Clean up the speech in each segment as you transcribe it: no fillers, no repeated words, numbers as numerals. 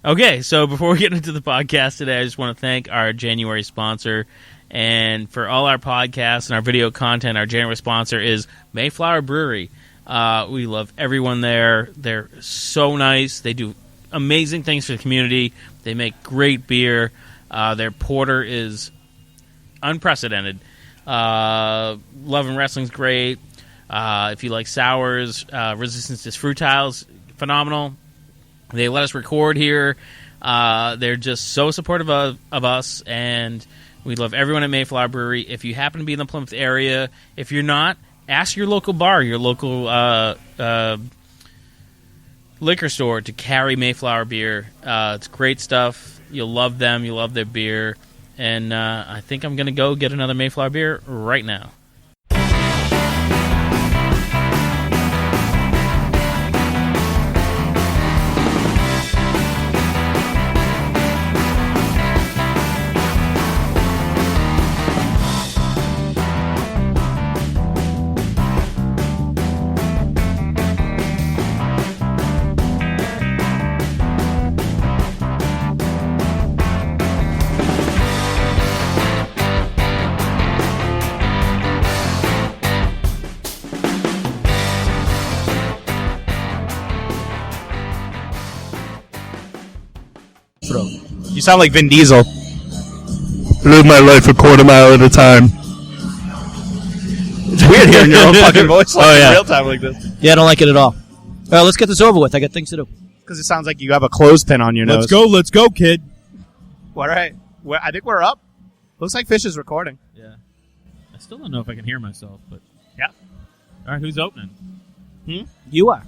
Okay, so before we get into the podcast today, I just want to thank our January sponsor. And for all our podcasts and our video content, our January sponsor is Mayflower Brewery. We love everyone there. They're so nice. They do amazing things for the community. They make great beer. Their porter is unprecedented. Love and Wrestling's great. If you like sours, Resistance is Frutiles, phenomenal. They let us record here. They're just so supportive of us, and we love everyone at Mayflower Brewery. If you happen to be in the Plymouth area, if you're not, ask your local bar, your local liquor store to carry Mayflower beer. It's great stuff. You'll love them. You'll love their beer. And I think I'm going to go get another Mayflower beer right now. You sound like Vin Diesel. Live my life a quarter mile at a time. It's weird hearing your own fucking voice in real time like this. Yeah, I don't like it at all. All right, let's get this over with. I got things to do. Because it sounds like you have a clothespin on your nose. Let's go, kid. All right. I think we're up. Looks like Fish is recording. Yeah. I still don't know if I can hear myself, but... Yeah. All right, who's opening? You are.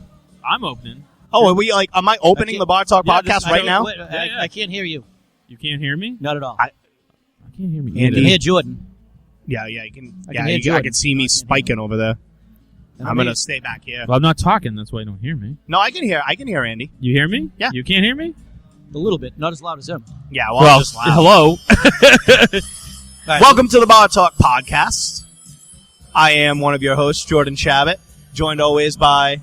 I'm opening. Oh, am I opening the Bar Talk podcast right now? Wait, I can't hear you. You can't hear me? Not at all. I can't hear me. I can hear Jordan. Yeah, you can. I can see me spiking over there. I'm going to stay back here. Well, I'm not talking. That's why you don't hear me. No, I can hear Andy. You hear me? Yeah. You can't hear me? A little bit. Not as loud as him. Yeah, well, just loud. Hello. Right. Welcome to the Bar Talk podcast. I am one of your hosts, Jordan Chabot, joined always by,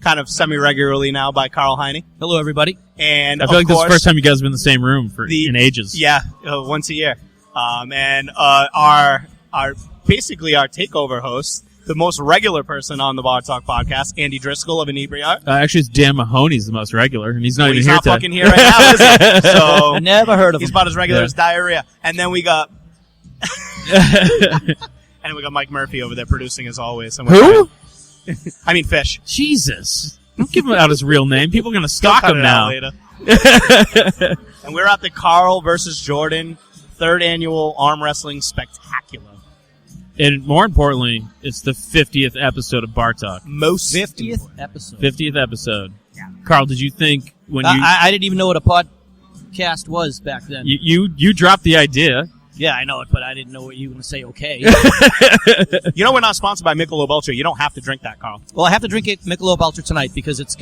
kind of semi-regularly now, by Karl Heine. Hello, everybody. And I feel like this is the first time you guys have been in the same room in ages. Yeah, once a year. And our takeover host, the most regular person on the Bar Talk podcast, Andy Driscoll of Inebriart. Actually, it's Dan Mahoney's the most regular, and he's not even he's here not today. fucking here right now, is he? So I never heard of he's him. about as regular as diarrhea. And then we got... and we got Mike Murphy over there producing as always. And Who? I mean Fish. Jesus. Don't give him out his real name. People are going to stalk Cut him it now. out later. And we're at the Karl versus Jordan 3rd annual arm wrestling spectacular. And more importantly, it's the 50th episode of Bar Talk. Most 50th episode. 50th episode. Yeah. Karl, did you think when I didn't even know what a podcast was back then. you dropped the idea? Yeah, I know it, but I didn't know what you were going to say, okay. You know we're not sponsored by Michelob Ultra. You don't have to drink that, Karl. Well, I have to drink Michelob Ultra tonight because it's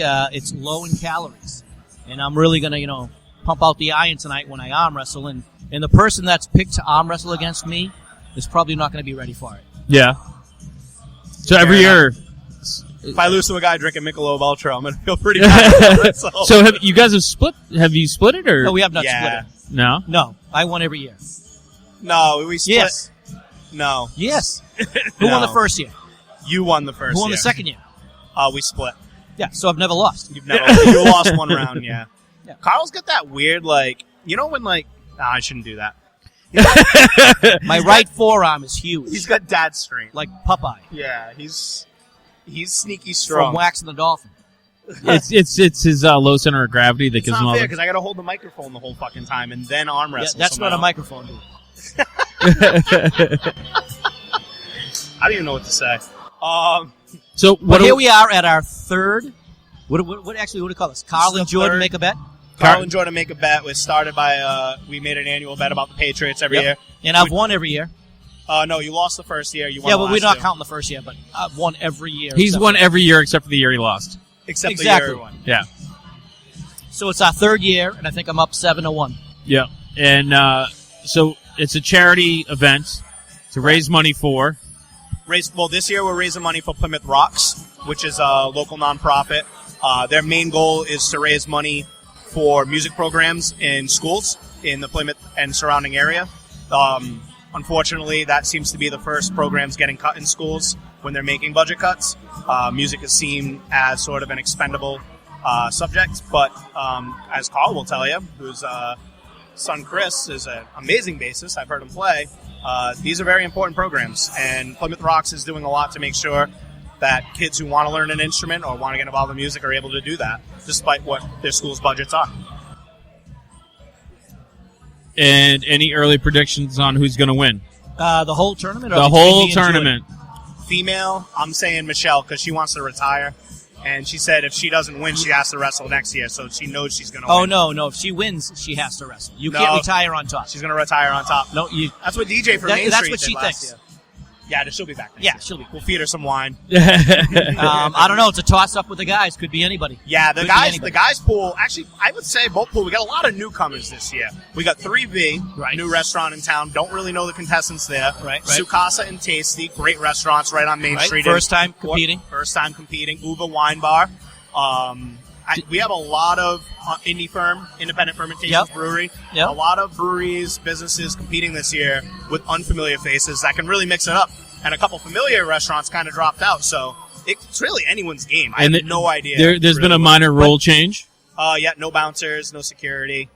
low in calories. And I'm really going to, pump out the iron tonight when I arm wrestle. And the person that's picked to arm wrestle against me is probably not going to be ready for it. Yeah. So every year... If I lose to a guy drinking Michelob Ultra, I'm going to feel pretty bad. So you guys have split? Have you split it? Or? No, we have not split it. No? No, I won every year. No, we split. Yes. No. Yes. Who won the first year? You won the first year. Who won the second year? We split. Yeah, so I've never lost. You lost one round, yeah. Karl's got that weird, when, I shouldn't do that. My right forearm is huge. He's got dad strength. Like Popeye. Yeah, he's sneaky strong. From Waxing the Dolphin. It's his low center of gravity that It's gives him not all fair, because I got to hold the microphone the whole fucking time and then arm wrestle. Yeah, that's not a microphone, dude. I don't even know what to say. So here we are at our third. What do you call this? Karl and Jordan make a bet. Karl and Jordan make a bet. Was started by we made an annual bet about the Patriots every year, and I've won every year. No, you lost the first year. You won. Yeah, but we're not counting the first year, but I've won every year. He's won every year except for the year he lost. Except the year he won. Yeah. So it's our third year, and I think I'm up 7-1. Yeah, and so it's a charity event to raise money for. This year we're raising money for Plymouth Rocks, which is a local nonprofit. Their main goal is to raise money for music programs in schools in the Plymouth and surrounding area. Unfortunately, that seems to be the first programs getting cut in schools when they're making budget cuts. Music is seen as sort of an expendable subject, but as Karl will tell you, whose son Chris is an amazing bassist, I've heard him play, these are very important programs, and Plymouth Rocks is doing a lot to make sure that kids who want to learn an instrument or want to get involved in music are able to do that, despite what their school's budgets are. And any early predictions on who's going to win? The whole tournament? Or The whole tournament. Female, I'm saying Michelle because she wants to retire. And she said if she doesn't win, she has to wrestle next year, so she knows she's going to win. Oh, no. If she wins, she has to wrestle. You No. can't retire on top. She's going to retire on top. No, That's what DJ from Main that's Street what did she last thinks. year. Yeah, she'll be back next Yeah, year. she'll be. We'll feed her some wine. I don't know. It's a toss-up with the guys. Could be anybody. Yeah, the Could be guys anybody. pool, actually, I would say both pool, we got a lot of newcomers this year. We got 3V, Right. new restaurant in town. Don't really know the contestants there. Right. Sukasa and Tasty, great restaurants right on Main Right. Street. First time competing. Uva Wine Bar. We have a lot of independent fermentations Yep. brewery. Yep. A lot of breweries, businesses competing this year with unfamiliar faces that can really mix it up. And a couple familiar restaurants kind of dropped out, so it's really anyone's game. I have no idea. There's been a minor rule change. No bouncers, no security,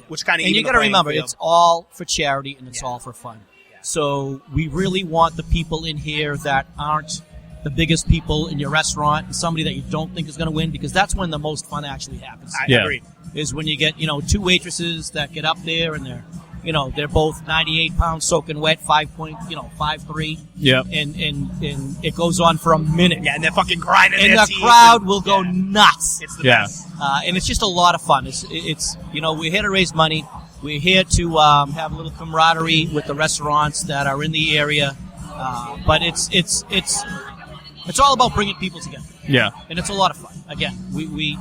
which kind of. And you got to remember, it's all for charity and it's all for fun. Yeah. So we really want the people in here that aren't the biggest people in your restaurant, and somebody that you don't think is going to win, because that's when the most fun actually happens. I Yeah. agree. Is when you get, two waitresses that get up there and they're both 98 pounds soaking wet, 5'3", Yep. and it goes on for a minute. Yeah, and they're fucking grinding And their the teeth crowd will go nuts. It's the Yeah. best. And it's just a lot of fun. It's we're here to raise money. We're here to have a little camaraderie with the restaurants that are in the area. But it's all about bringing people together, Yeah. and it's a lot of fun. Again, we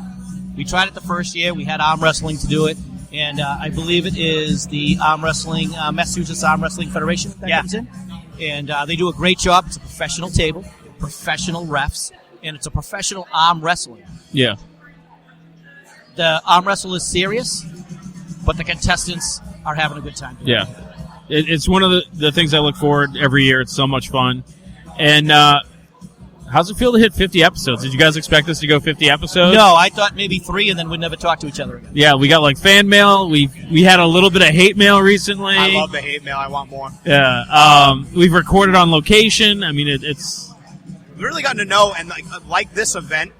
tried it the first year. We had arm wrestling to do it, and I believe it is the Massachusetts Arm Wrestling Federation that comes in, and they do a great job. It's a professional table, professional refs, and it's a professional arm wrestling. Yeah. The arm wrestle is serious, but the contestants are having a good time doing Yeah. it. It's one of the things I look forward every year. It's so much fun. And how's it feel to hit 50 episodes? Did you guys expect us to go 50 episodes? No, I thought maybe 3, and then we'd never talk to each other again. Yeah, we got fan mail. We had a little bit of hate mail recently. I love the hate mail. I want more. Yeah. We've recorded on location. I mean, it's We've really gotten to know, and like this event,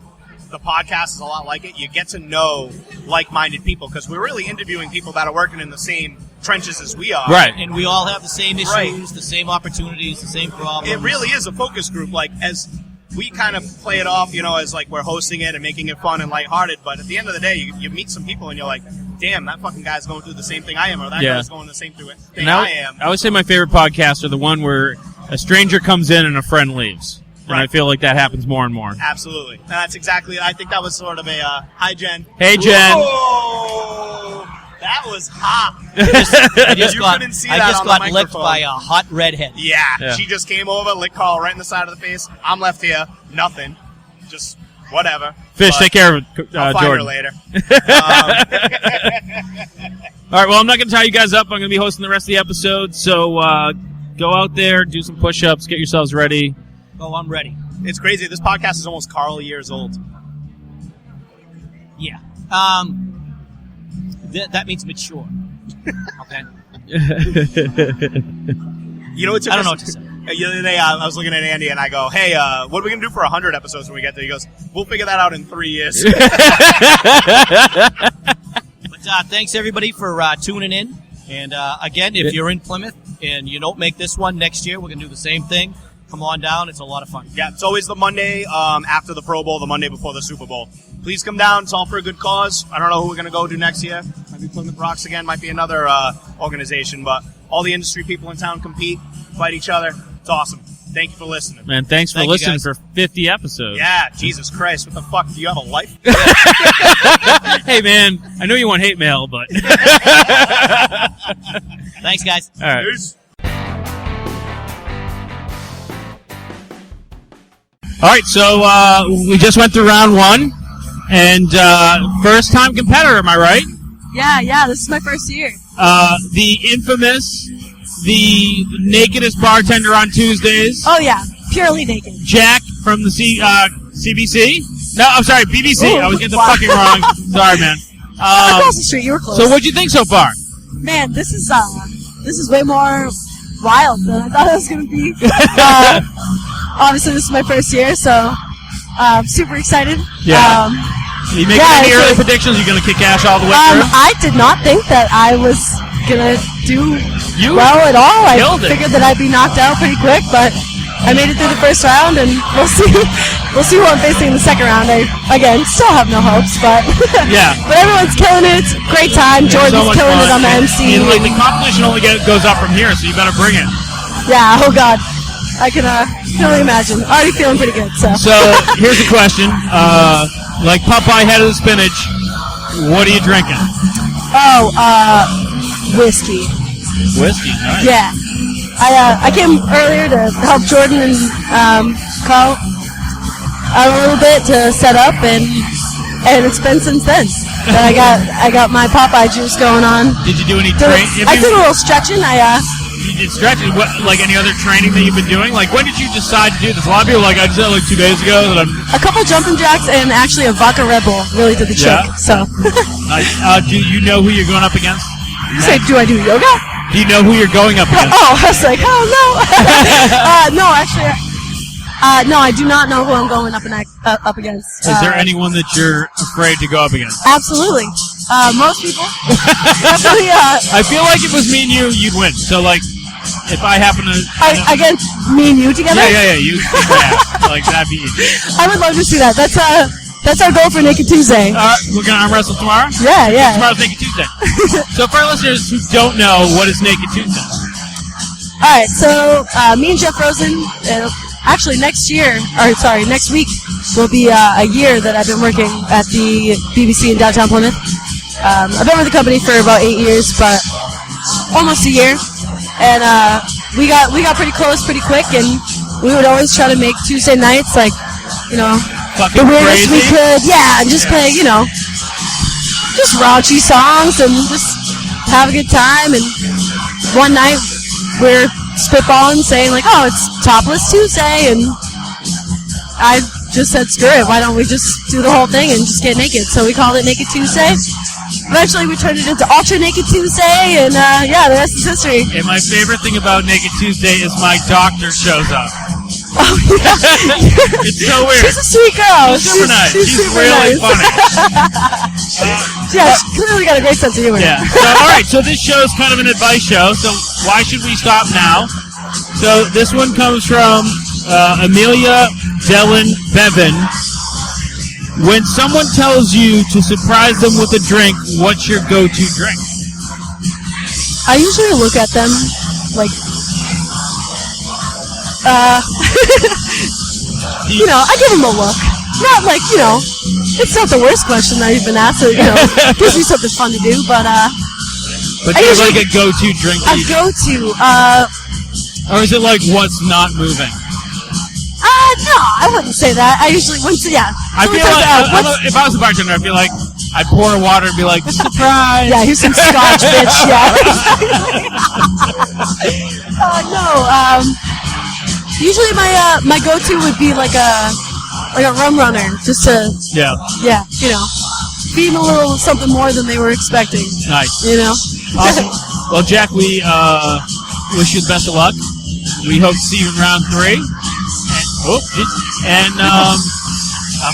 the podcast is a lot like it. You get to know like-minded people because we're really interviewing people that are working in the same trenches as we are. right. And we all have the same issues, Right. the same opportunities, the same problems. It really is a focus group. As we kind of play it off, as we're hosting it and making it fun and lighthearted. But at the end of the day, you meet some people and you're like, damn, that fucking guy's going through the same thing I am, or that guy's going the same thing And I am. I would say my favorite podcasts are the one where a stranger comes in and a friend leaves. And I Right. feel like that happens more and more. Absolutely. And that's exactly, I think that was sort of a, hi, Jen. Hey, Jen. Whoa! That was hot. I just You got, couldn't see I that just on got the licked microphone. by a hot redhead. Yeah. She just came over, licked Karl right in the side of the face. I'm left here, nothing. Just whatever. Fish, But take care of it, I'll find Jordan. her later. All right, well, I'm not going to tie you guys up. I'm going to be hosting the rest of the episode. So go out there, do some push-ups, get yourselves ready. Oh, I'm ready. It's crazy. This podcast is almost Karl years old. Yeah. That means mature. Okay. You know, it took I don't us- know what to say. The other day, I was looking at Andy and I go, hey, what are we going to do for 100 episodes when we get there? He goes, we'll figure that out in 3 years. But thanks, everybody, for tuning in. And, again, if you're in Plymouth and you don't make this one next year, we're going to do the same thing. Come on down. It's a lot of fun. Yeah, it's always the Monday after the Pro Bowl, the Monday before the Super Bowl. Please come down. It's all for a good cause. I don't know who we're going to go to next year. Might be Plymouth Rocks again. Might be another organization. But all the industry people in town compete, fight each other. It's awesome. Thank you for listening. Man, thanks for Thank you, listening guys. for 50 episodes. Yeah, Jesus Christ. What the fuck? Do you have a life? Hey, man, I know you want hate mail, but... Thanks, guys. All right. Peace. All right, so we just went through round one. And first-time competitor, am I right? Yeah, this is my first year. The infamous, the nakedest bartender on Tuesdays. Oh, yeah, purely naked. Jack from the CBC. No, I'm sorry, BBC. Ooh, I was getting the wow. fucking wrong. Sorry, man. Across the street, you were close. So what'd you think so far? Man, this is way more wild than I thought it was going to be. Obviously, this is my first year, so I'm super excited. Yeah. You making any early predictions? You're going to kick Ash all the way through? I did not think that I was going to do You well at all. I killed it. figured that I'd be knocked out pretty quick, but I made it through the first round, and we'll see. We'll see who I'm facing in the second round. I, again, still have no hopes, but Yeah. but everyone's killing it. It's a great time. So Jordan's much killing fun. it on the MC. And, like, the competition only goes up from here, so you better bring it. Yeah, oh God. I can only imagine. Already feeling pretty good, so. So here's a question. Like Popeye head of the spinach, what are you drinking? Oh, whiskey. Whiskey, nice. Yeah. I came earlier to help Jordan and Karl out a little bit to set up, and it's been since then that I got my Popeye juice going on. Did you do any So training? I did a little stretching. You did stretching. What, like any other training that you've been doing? Like, when did you decide to do this? A lot of people are like, I did it like 2 days ago. That I'm. A couple jumping jacks and actually a vodka Red Bull really did the trick. Yeah. So, Do you know who you're going up against? you say, do I do yoga? Do you know who you're going up against? Oh, I was like, oh no. No, actually, no, I do not know who I'm going up against. Is there anyone that you're afraid to go up against? Absolutely. Most people. Definitely. I feel like if it was me and you, you'd win. So, like, if I happen to... Against me and you together? Yeah. Yeah. Like, that'd be easy. I would love to see that. That's our goal for Naked Tuesday. We're going to arm wrestle tomorrow? Yeah. Tomorrow's Naked Tuesday. So, for our listeners who don't know, what is Naked Tuesday? All right, so me and Jeff Rosen, actually next week will be a year that I've been working at the BBC in downtown Plymouth. I've been with the company for about 8 years, but almost a year. And we got pretty close pretty quick, and we would always try to make Tuesday nights like, Fucking the weirdest crazy. we could. Yeah, and just play, just raunchy songs and just have a good time. And one night we're spitballing, saying like, oh, it's Topless Tuesday, and I just said, screw it, why don't we just do the whole thing and just get naked? So we called it Naked Tuesday. Eventually we turned it into Ultra Naked Tuesday, and the rest is history. And my favorite thing about Naked Tuesday is my doctor shows up. Oh, yeah. It's so weird. She's a sweet girl. She's super nice. She's She's super really nice. funny. Yeah, she's clearly got a great sense of humor. Yeah. So, all right. So this show is kind of an advice show. So why should we stop now? So this one comes from Amelia Dellen Bevan. When someone tells you to surprise them with a drink, what's your go-to drink? I usually look at them like, I give them a look. Not like, it's not the worst question that you've been asked. So, gives me something fun to do. But But I do you have usually- like a go-to drink? a go-to. Or is it like what's not moving? No, I wouldn't say that. I usually wouldn't say, yeah. I feel like if I was a bartender, I'd be like, I'd pour water and be like, surprise. Yeah, here's some scotch, bitch. Yeah. Usually my go-to would be like a rum runner, just to feed them a little something more than they were expecting. Nice. Awesome. Well, Jack, we wish you the best of luck. We hope to see you in round 3. And I'll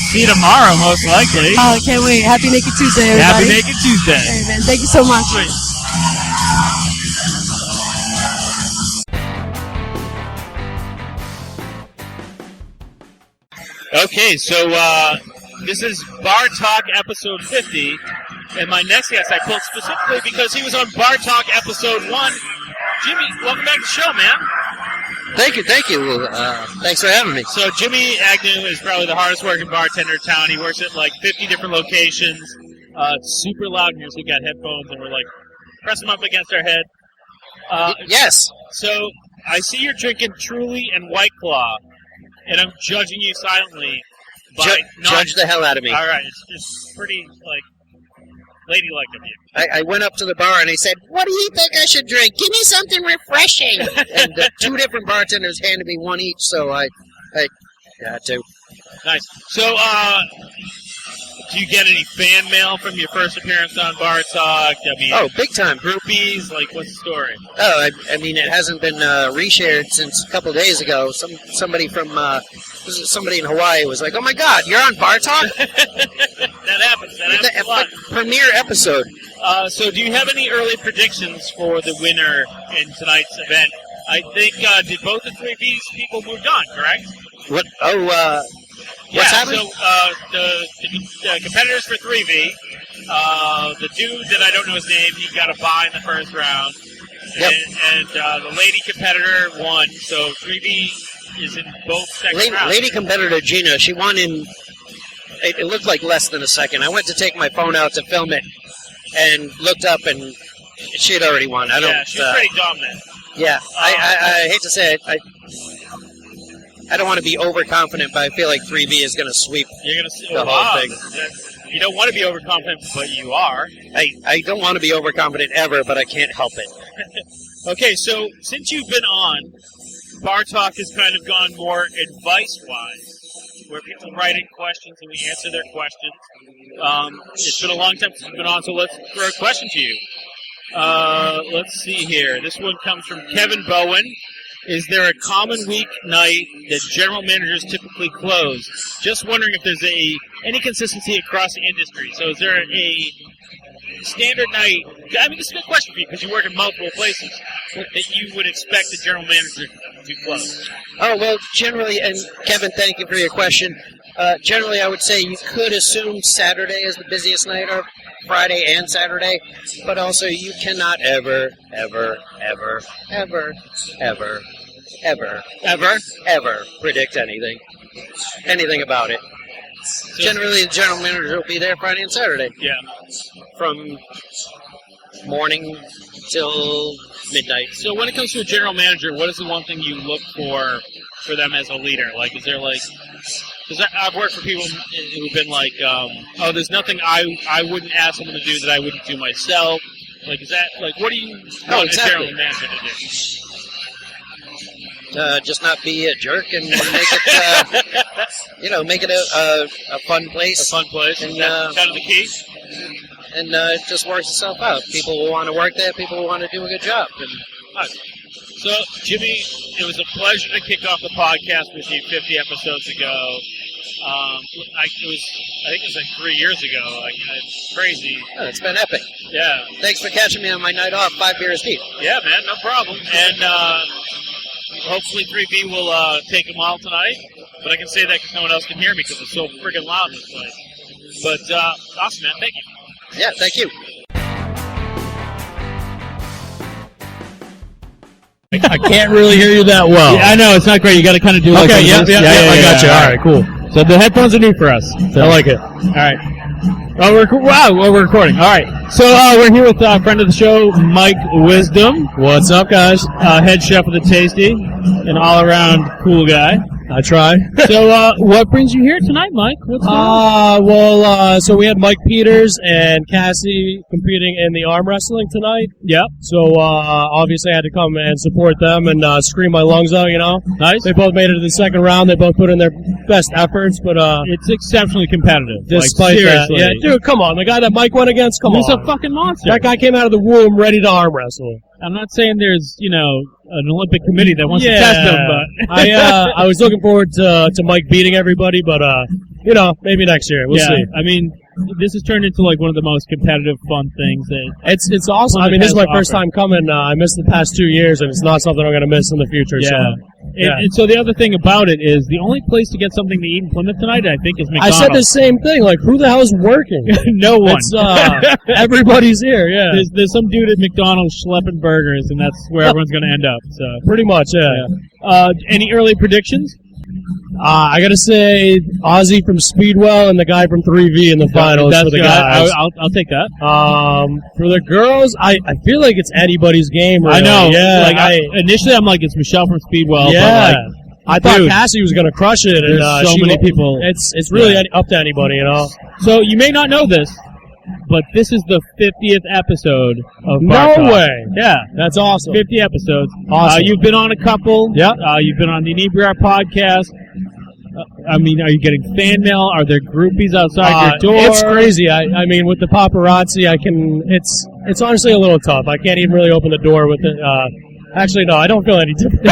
see you tomorrow, most likely. Oh, I can't wait. Happy Naked Tuesday, everybody. Happy Naked Tuesday. Hey, man. Thank you so much. Okay, so this is Bar Talk episode 50, and my next guest I pulled specifically because he was on Bar Talk episode 1. Jimmy, welcome back to the show, man. Thank you. Thanks for having me. So Jimmy Agnew is probably the hardest working bartender in town. He works at like 50 different locations. It's super loud here, so we got headphones, and we're like pressing them up against our head. Yes. So I see you're drinking Truly and White Claw, and I'm judging you silently. Judge the hell out of me. All right, it's pretty ladylike of you. I went up to the bar and I said, "What do you think I should drink? Give me something refreshing." And two different bartenders handed me one each, so I got to. Nice. So, do you get any fan mail from your first appearance on Bar Talk? I mean, big time. Groupies? What's the story? Oh, I mean, it hasn't been reshared since a couple of days ago. Somebody from somebody in Hawaii was like, "Oh my God, you're on Bar Talk." That happens. That happens a lot. Premiere episode. So, do you have any early predictions for the winner in tonight's event? I think did both the 3B's people moved on, correct? What? What's happening? So the competitors for 3V, the dude that I don't know his name, he got a bye in the first round. Yep. And the lady competitor won, so 3V is in both second rounds. Lady competitor Gina, she won in, it looked like less than a second. I went to take my phone out to film it and looked up and she had already won. She's pretty dominant. Yeah, I hate to say it, I don't want to be overconfident, but I feel like 3B is going to sweep the whole thing. You don't want to be overconfident, but you are. I don't want to be overconfident ever, but I can't help it. Okay, so since you've been on, Bar Talk has kind of gone more advice-wise, where people write in questions and we answer their questions. It's been a long time since you've been on, so let's throw a question to you. Let's see here. This one comes from Kevin Bowen. Is there a common weeknight that general managers typically close? Just wondering if there's any consistency across the industry. So is there a standard night? I mean, this is a good question for you because you work in multiple places that you would expect the general manager to close. Oh, well, generally, and Kevin, thank you for your question. Generally, I would say you could assume Saturday is the busiest night, or Friday and Saturday, but also you cannot ever predict anything about it. So generally, the general manager will be there Friday and Saturday. Yeah. From morning till midnight. So when it comes to a general manager, what is the one thing you look for them as a leader? Like, is there because I've worked for people who've been like, there's nothing I wouldn't ask someone to do that I wouldn't do myself. Like, is that, what do you want a general manager to do? Just not be a jerk and make it, make it a fun place. A fun place. And, that's kind of the key. And it just works itself out. People will want to work there. People will want to do a good job. So, Jimmy, it was a pleasure to kick off the podcast with you 50 episodes ago. I think it was 3 years ago. It's crazy. Oh, it's been epic. Yeah. Thanks for catching me on my night off, 5 beers deep. Yeah, man, no problem. And hopefully 3B will take them all tonight. But I can say that because no one else can hear me because it's so friggin' loud in this place. But awesome, man. Thank you. Yeah, thank you. I can't really hear you that well. Yeah, I know, it's not great. You got to kind of do like okay, yeah, I got you. All right, cool. So the headphones are new for us. So. I like it. All right. Oh, we're recording. All right. So we're here with a friend of the show, Mike Wisdom. What's up, guys? Head chef of the Tasty, an all-around cool guy. I try. So what brings you here tonight, Mike? What's going on? So we had Mike Peters and Cassie competing in the arm wrestling tonight. Yep. So obviously I had to come and support them and scream my lungs out, Nice. They both made it to the second round. They both put in their best efforts, but it's exceptionally competitive. Despite that. Yeah, dude, come on. The guy that Mike went against, come on. He's a fucking monster. That guy came out of the womb ready to arm wrestle. I'm not saying there's, an Olympic committee that wants to test him, but I was looking forward to Mike beating everybody, but maybe next year. We'll see. I mean, this has turned into one of the most competitive, fun things. It's awesome. I mean, this is my first time coming. I missed the past 2 years, and it's not something I'm going to miss in the future. Yeah. And so the other thing about it is the only place to get something to eat in Plymouth tonight, I think, is McDonald's. I said the same thing. Who the hell's working? No one. Everybody's here. Yeah. There's some dude at McDonald's schlepping burgers, and that's where everyone's going to end up. So pretty much, yeah. Any early predictions? I gotta say, Ozzy from Speedwell and the guy from 3V in the finals for the guys. I'll take that. For the girls, I feel like it's anybody's game. Really. I know. Yeah. Initially, I'm like, it's Michelle from Speedwell. Yeah. I thought Dude, Cassie was going to crush it. And, there's so many people. It's really up to anybody, you know. So you may not know this, but this is the 50th episode of No Bar Talk. way. Yeah. That's awesome. 50 episodes. Awesome. You've been on a couple. Yep. You've been on the Inebriar podcast. I mean, are you getting fan mail? Are there groupies outside your door? It's crazy. I mean, with the paparazzi, it's honestly a little tough. I can't even really open the door with it. Actually, no, I don't feel any different.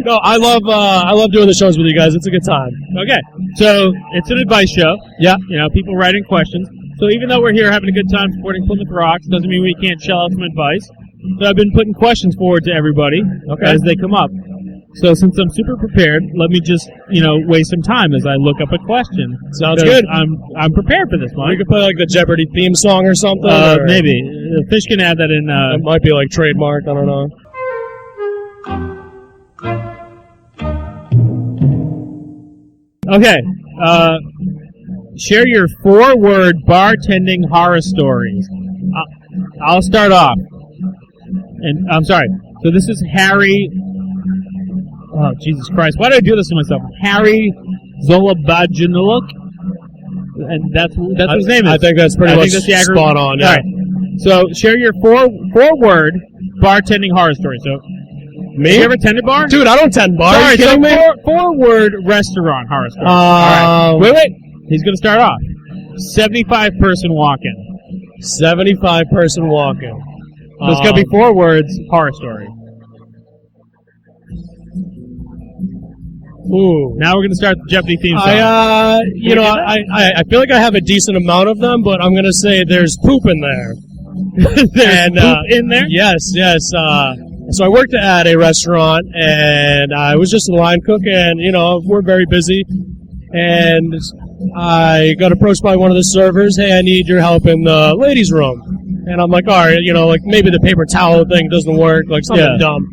No, I love doing the shows with you guys. It's a good time. Okay. So it's an advice show. Yeah. You know, people writing questions. So even though we're here having a good time supporting Plymouth Rocks, doesn't mean we can't shell out some advice. So I've been putting questions forward to everybody as they come up. So since I'm super prepared, let me just, waste some time as I look up a question. Sounds good. I'm prepared for this one. We could play like the Jeopardy theme song or something. Maybe. Fish can add that in. It might be like trademark. I don't know. Okay. Share your 4-word bartending horror stories. I'll start off. And I'm sorry. So this is Harry. Oh, Jesus Christ. Why did I do this to myself? Harry Zolobajinuluk. And that's what his name is. I think that's pretty much spot on. Yeah. All right. So share your 4-word bartending horror story. So, me? You ever tended bar? Dude, I don't tend bar. Sorry, Are you kidding me? 4-word restaurant horror story. All right. Wait. He's going to start off. 75-person walk-in. 75-person walk-in. So it's going to be 4 words, horror story. Ooh. Now we're going to start the Jeopardy theme song. I feel like I have a decent amount of them, but I'm going to say there's poop in there. There's poop in there? Yes. So I worked at a restaurant, and I was just a line cook, and, we're very busy. And I got approached by one of the servers, hey, I need your help in the ladies' room. And I'm like, all right, maybe the paper towel thing doesn't work, like something dumb.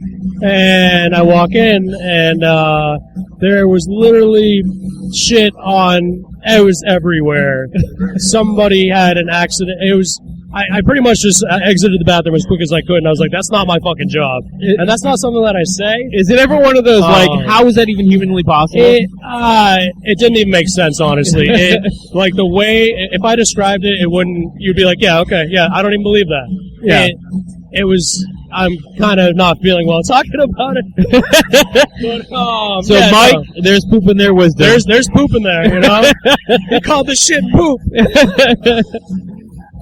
And I walk in, and there was literally shit it was everywhere. Somebody had an accident. I pretty much just exited the bathroom as quick as I could, and I was like, that's not my fucking job. And that's not something that I say. Is it ever one of those, how is that even humanly possible? It didn't even make sense, honestly. Like, the way, if I described it, you'd be like, yeah, okay, yeah, I don't even believe that. Yeah. It was, I'm kind of not feeling well talking about it. But, so, yeah, Mike, there's poop in there, wisdom. There's poop in there, He called the shit poop.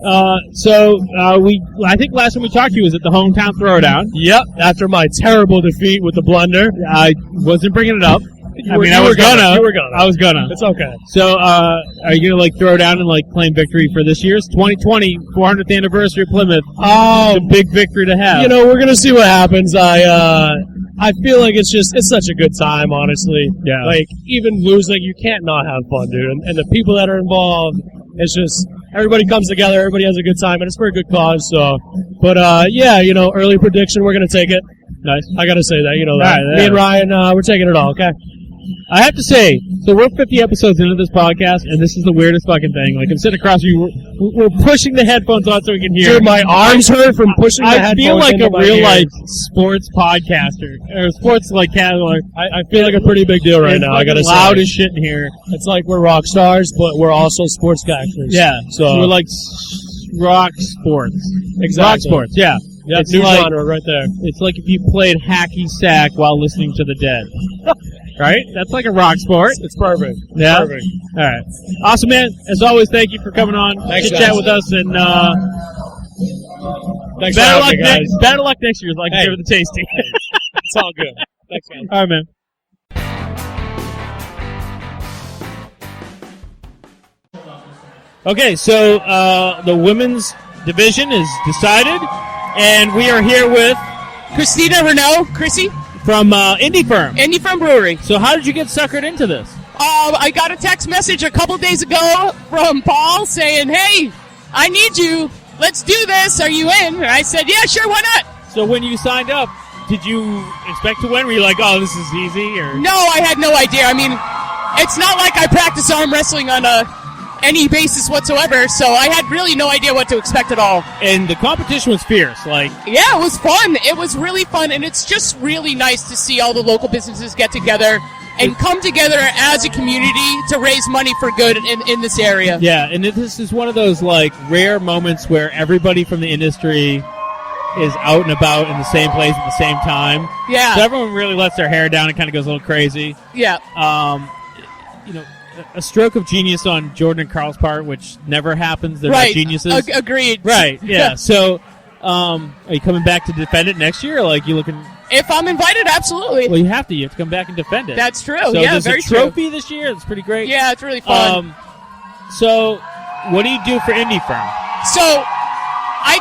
I think last time we talked to you was at the hometown throwdown. Yep, after my terrible defeat with the blender. I wasn't bringing it up. You were gonna. I was gonna. It's okay. So, are you gonna throw down and claim victory for this year's 2020 400th anniversary of Plymouth? Oh, it's a big victory to have. We're gonna see what happens. I feel like it's such a good time, honestly. Yeah. Even losing, you can't not have fun, dude. And the people that are involved, it's just everybody comes together, everybody has a good time, and it's for a good cause. So, but early prediction, we're gonna take it. Nice. I gotta say that. That. Right, me and Ryan, we're taking it all. Okay. I have to say, so we're 50 episodes into this podcast, and this is the weirdest fucking thing. I'm sitting across from you, we're pushing the headphones on so we can hear. Dude, my arms hurt from pushing the headphones. I feel like a real sports podcaster or sports catalog. I feel like a pretty big deal right now. I gotta say, loud as shit in here. It's like we're rock stars, but we're also sportscasters. Yeah, so we're like rock sports. Exactly. Rock sports. Yeah. Yeah, it's new genre right there. It's like if you played hacky sack while listening to the Dead. Right? That's like a rock sport. It's perfect. Yeah? Perfect. All right. Awesome, man. As always, thank you for coming on. Thanks, chat with us. And thanks better luck better luck next year. Like give it the tasty. It's all good. Thanks, guys. All right, man. Okay, so the women's division is decided, and we are here with Christina Renault, Chrissy. From Indie Firm Brewery. So how did you get suckered into this? I got a text message a couple days ago from Paul saying, hey, I need you. Let's do this. Are you in? And I said, yeah, sure, why not? So when you signed up, did you expect to win? Were you like, oh, this is easy? Or No, I had no idea. I mean, it's not like I practice arm wrestling on a any basis whatsoever, so I had really no idea what to expect at all. And the competition was fierce. Like, yeah, it was fun. It was really fun, and it's just really nice to see all the local businesses get together and come together as a community to raise money for good in this area. Yeah, and this is one of those like rare moments where everybody from the industry is out and about in the same place at the same time. Yeah. So everyone really lets their hair down and kind of goes a little crazy. Yeah. A stroke of genius on Jordan and Karl's part, which never happens. They're right. not geniuses. Agreed. Right, yeah. So, are you coming back to defend it next year? Or like, you looking... If I'm invited, absolutely. Well, you have to. You have to come back and defend it. That's true. So yeah, there's very a trophy true. this year. It's pretty great. Yeah, it's really fun. So, what do you do for Indie Firm? So, I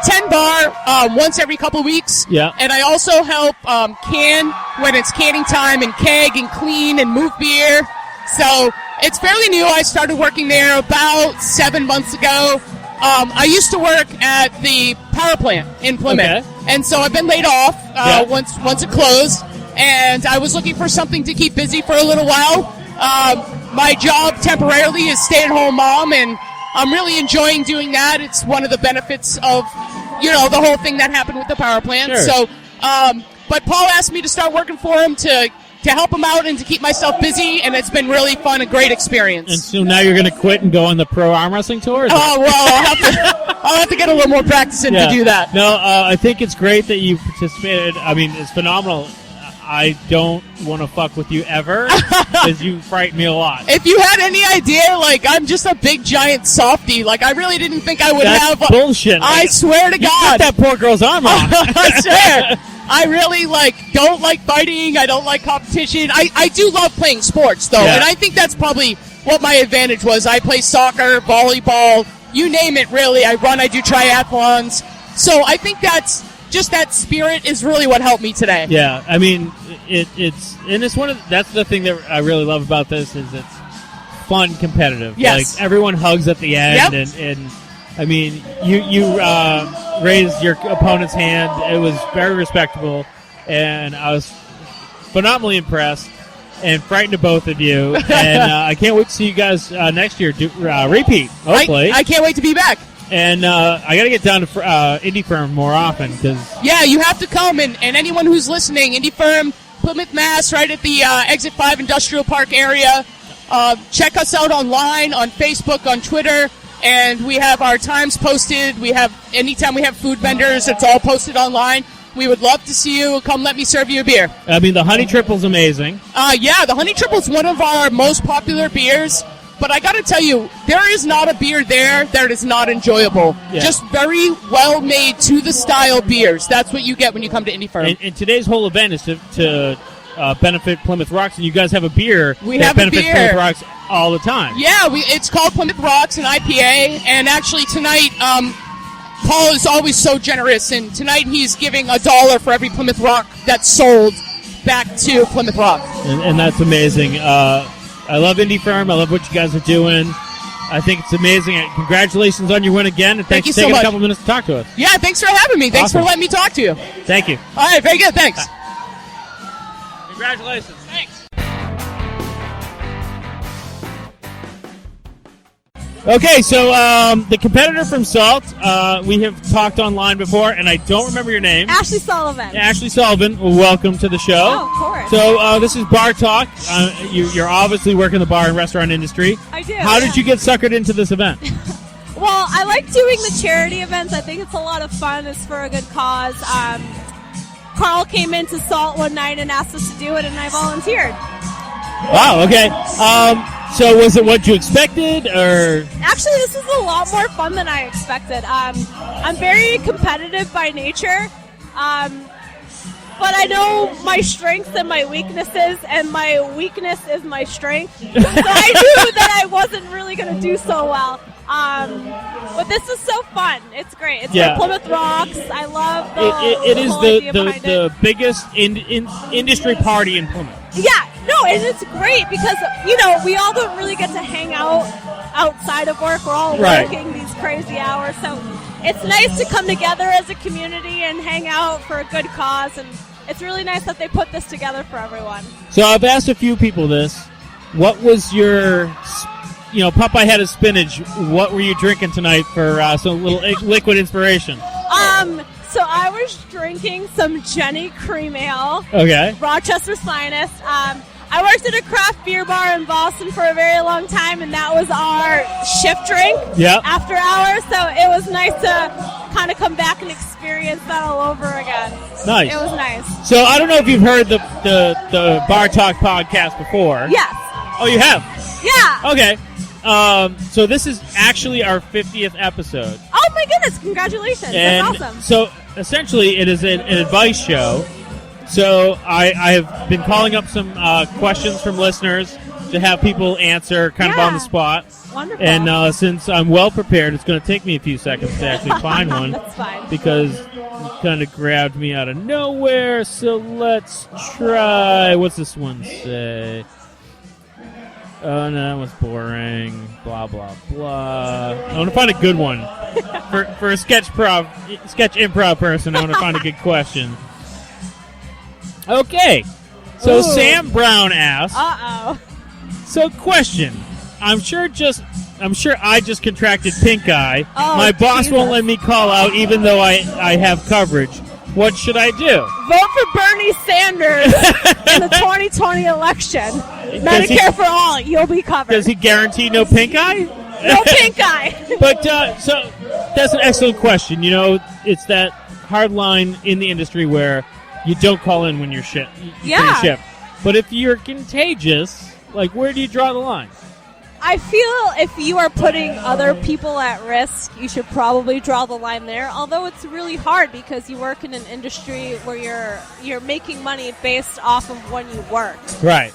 tend bar once every couple weeks. Yeah. And I also help can when it's canning time, and keg and clean and move beer. So it's fairly new. I started working there about 7 months ago. I used to work at the power plant in Plymouth, and so I've been laid off once it closed. And I was looking for something to keep busy for a little while. My job temporarily is stay-at-home mom, and I'm really enjoying doing that. It's one of the benefits of, the whole thing that happened with the power plant. Sure. So, but Paul asked me to start working for him to help him out and to keep myself busy, and it's been really fun, a great experience. And so now you're going to quit and go on the pro arm wrestling tour? Oh, well, I'll have to get a little more practice in to do that. No, I think it's great that you participated. I mean, it's phenomenal. I don't want to fuck with you ever because you frighten me a lot. If you had any idea, I'm just a big giant softie. I really didn't think I would have... bullshit. I swear to You God. cut that poor girl's arm off. I swear. I really don't like fighting. I don't like competition. I do love playing sports, though, and I think that's probably what my advantage was. I play soccer, volleyball, you name it, really. I run, I do triathlons. So I think that's just that spirit is really what helped me today. Yeah, I mean, it's that's the thing that I really love about this is it's fun, competitive. Yes. Everyone hugs at the end, and I mean, you raised your opponent's hand. It was very respectable, and I was phenomenally impressed and frightened of both of you. And I can't wait to see you guys next year repeat, hopefully. I can't wait to be back. And I got to get down to Indie Firm more often because you have to come. And anyone who's listening, Indie Firm, Plymouth, Mass, right at the Exit 5 Industrial Park area. Check us out online, on Facebook, on Twitter. And we have our times posted. Anytime we have food vendors, it's all posted online. We would love to see you. Come let me serve you a beer. I mean, the Honey Triple's amazing. The Honey Triple's one of our most popular beers. But I got to tell you, there is not a beer there that is not enjoyable. Yeah. Just very well made, to the style beers. That's what you get when you come to Indie Firm. And today's whole event is to benefit Plymouth Rocks, and you guys have a beer that benefits Plymouth Rocks all the time. Yeah, it's called Plymouth Rocks, an IPA. And actually tonight, Paul is always so generous, and tonight he's giving $1 for every Plymouth Rock that's sold back to Plymouth Rock. And that's amazing. I love Indie Firm. I love what you guys are doing. I think it's amazing. Congratulations on your win again, and thanks for taking a couple minutes to talk to us. Yeah, thanks for having me. Thanks for letting me talk to you. Thank you. All right, very good. Thanks. Congratulations. Thanks. Okay, so the competitor from Salt, we have talked online before, and I don't remember your name. Ashley Sullivan. Ashley Sullivan, welcome to the show. Oh, of course. So this is Bar Talk. You're obviously working in the bar and restaurant industry. I do. How did you get suckered into this event? Well, I like doing the charity events. I think it's a lot of fun. It's for a good cause. Karl came into Salt one night and asked us to do it, and I volunteered. Wow, okay. So was it what you expected, or? Actually, this is a lot more fun than I expected. I'm very competitive by nature, but I know my strengths and my weaknesses, and my weakness is my strength. So I knew that I wasn't really going to do so well. But this is so fun. It's great. It's for Plymouth Rocks. I love it is the biggest industry party in Plymouth. Yeah, no, and it's great because, we all don't really get to hang out outside of work. We're all working these crazy hours. So it's nice to come together as a community and hang out for a good cause. And it's really nice that they put this together for everyone. So I've asked a few people this. What was your Popeye had his spinach. What were you drinking tonight for some little liquid inspiration? So I was drinking some Jenny Cream Ale. Okay. Rochester's finest. I worked at a craft beer bar in Boston for a very long time, and that was our shift drink after hours. So it was nice to kind of come back and experience that all over again. Nice. It was nice. So I don't know if you've heard the Bar Talk podcast before. Yes. Oh, you have? Yeah. Okay. So this is actually our 50th episode. Oh my goodness! Congratulations. And that's awesome. so essentially, it is an advice show. So I have been calling up some questions from listeners to have people answer kind of on the spot. Wonderful. And since I'm well prepared, it's going to take me a few seconds to actually find one. That's fine. Because you kind of grabbed me out of nowhere. So let's try. What's this one say? Oh, no, that was boring. Blah, blah, blah. I want to find a good one. For a sketch improv person, I want to find a good question. Okay. So Sam Brown asks. Uh-oh. So question. I'm sure I just contracted pink eye. Oh, My boss Jesus. won't let me call out even though I have coverage. What should I do? Vote for Bernie Sanders in the 2020 election. Medicare for all. You'll be covered. Does he guarantee no pink eye? No pink eye. But so that's an excellent question. It's that hard line in the industry where you don't call in when you're shit. Yeah. Shift. But if you're contagious, where do you draw the line? I feel if you are putting other people at risk, you should probably draw the line there. Although it's really hard because you work in an industry where you're making money based off of when you work. Right.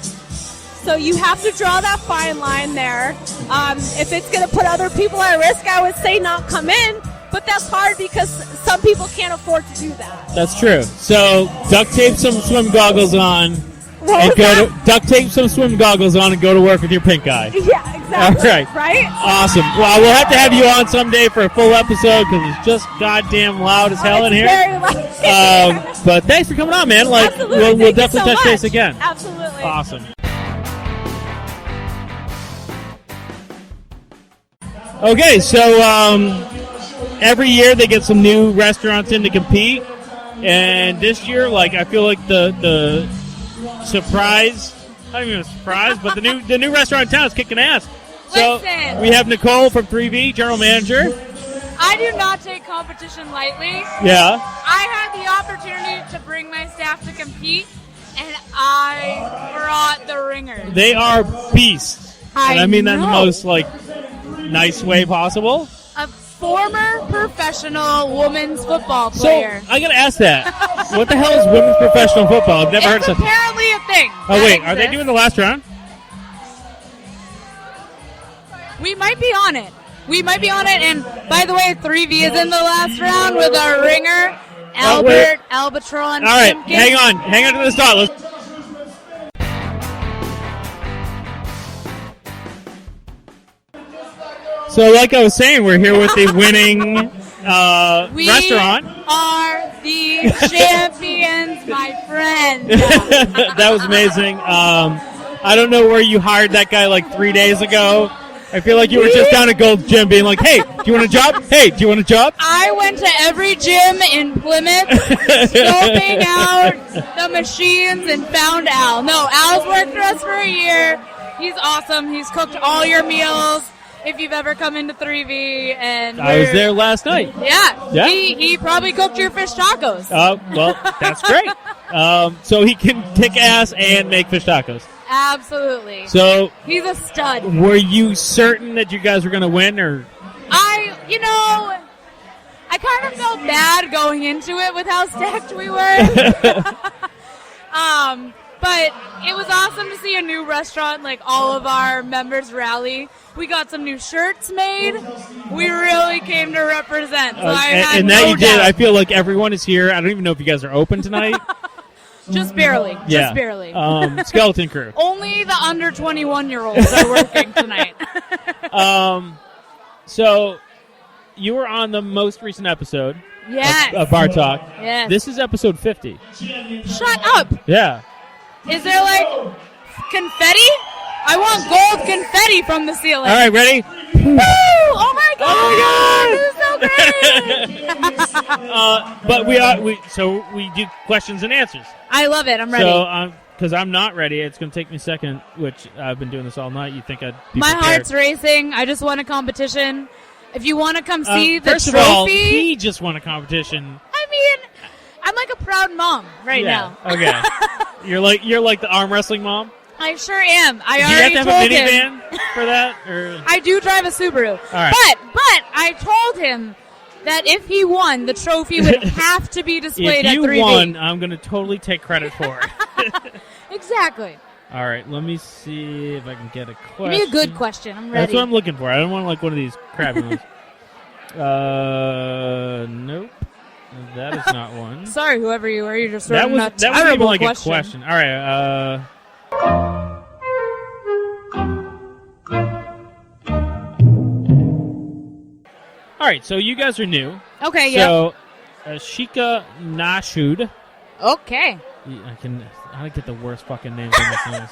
So you have to draw that fine line there. If it's going to put other people at risk, I would say not come in. But that's hard because some people can't afford to do that. That's true. So duct tape some swim goggles on. Duct tape some swim goggles on and go to work with your pink eye. Yeah, exactly. All right. Right? Awesome. Well, we'll have to have you on someday for a full episode because it's just goddamn loud as hell in here. Very loud. But thanks for coming on, man. Absolutely. We'll definitely touch base again. Absolutely. Awesome. Okay, so every year they get some new restaurants in to compete, and this year, I feel like the surprise, not even a surprise, but the new restaurant in town is kicking ass. So Listen. we have Nicole from 3V, general manager. I do not take competition lightly. Yeah. I had the opportunity to bring my staff to compete, and I brought the ringers. They are beasts. And I mean that in the know. most nice way possible. A former professional women's football player. So I gotta ask that. What the hell is women's professional football? I've never heard of It's something. apparently a thing. Oh that wait, are they exists. doing the last round? We might be on it. And by the way, 3V is in the last round with our ringer, Albert, Albatron. All right, Simpkins. hang on to this dot. Let's. So, like I was saying, we're here with the winning restaurant. We are the champions, my friend. That was amazing. I don't know where you hired that guy 3 days ago. I feel like you were just down at Gold's Gym being like, hey, do you want a job? Hey, do you want a job? I went to every gym in Plymouth, scoping out the machines, and found Al. No, Al's worked for us for a year. He's awesome. He's cooked all your meals if you've ever come into 3V. And I was there last night. Yeah. He probably cooked your fish tacos. Well, that's great. So he can kick ass and make fish tacos. Absolutely. So he's a stud. Were you certain that you guys were going to win, or? I kind of felt bad going into it with how stacked we were. But it was awesome to see a new restaurant, all of our members rally. We got some new shirts made. We really came to represent. So I had and that no you did. doubt. I feel like everyone is here. I don't even know if you guys are open tonight. Just barely. Yeah. Just barely. Skeleton crew. Only the under 21-year-olds are working tonight. So you were on the most recent episode of Bar Talk. Yes. This is episode 50. Shut up. Yeah. Is there confetti? I want gold confetti from the ceiling. All right, ready? Woo! Oh my god! This is so great. But we do questions and answers. I love it. I'm ready. So, because I'm not ready, it's going to take me a second, which I've been doing this all night. You'd think I'd be My prepared. heart's racing. I just won a competition. If you want to come see the first trophy. of all, he just won a competition. I mean, I'm like a proud mom now. Okay. You're like the arm wrestling mom? I sure am. I Do you already have to told have a him. minivan for that? Or? I do drive a Subaru. All right. But I told him that if he won, the trophy would have to be displayed at 3V. If you won, I'm going to totally take credit for it. Exactly. All right, let me see if I can get a question. Give me a good question. I'm ready. That's what I'm looking for. I don't want one of these crappy ones. Nope. That is not one. Sorry, whoever you were. You're just that throwing was a terrible even like question. a question. All right. All right, so you guys are new. Okay, yeah. So, Shika Nashud. Okay. I get the worst fucking names in this name.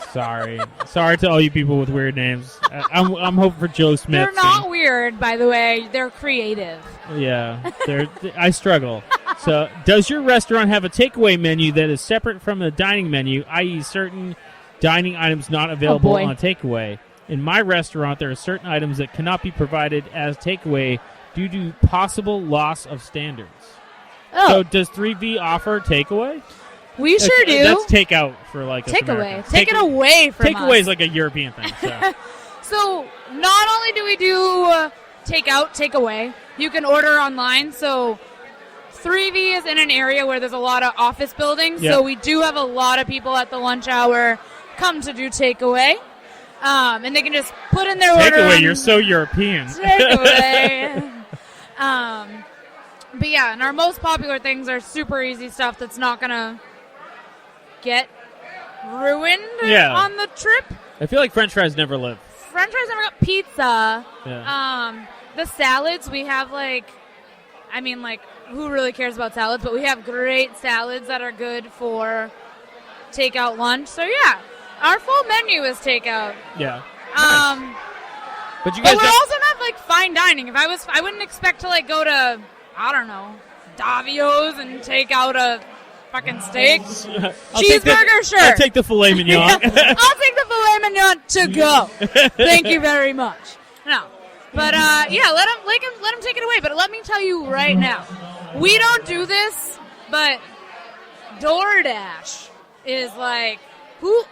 Sorry to all you people with weird names. I'm hoping for Joe Smith. They're not weird, by the way. They're creative. Yeah, I struggle. So, does your restaurant have a takeaway menu that is separate from the dining menu, i.e., certain dining items not available on takeaway? In my restaurant, there are certain items that cannot be provided as takeaway due to possible loss of standards. Oh. So, does 3V offer takeaway? We sure do. That's takeout for like us Takeaway. Americans. Take it away from us. Takeaway is like a European thing. So. So, not only do we do takeout, takeaway, you can order online. So, 3V is in an area where there's a lot of office buildings. Yep. So, we do have a lot of people at the lunch hour come to do takeaway. And they can just put in their order. Takeaway, you're so European. Takeaway. But yeah, and our most popular things are super easy stuff that's not going to get ruined on the trip. I feel like French fries never live. French fries never got pizza. Yeah. The salads, we have who really cares about salads? But we have great salads that are good for takeout lunch. So yeah, our full menu is takeout. Yeah. But we're also not fine dining. I wouldn't expect to go to, I don't know, Davio's and take out a fucking steak. Cheeseburger, sure. I'll take the filet mignon. I'll take the filet mignon to go. Thank you very much. No. But let him take it away. But let me tell you right now, we don't do this, but DoorDash is who.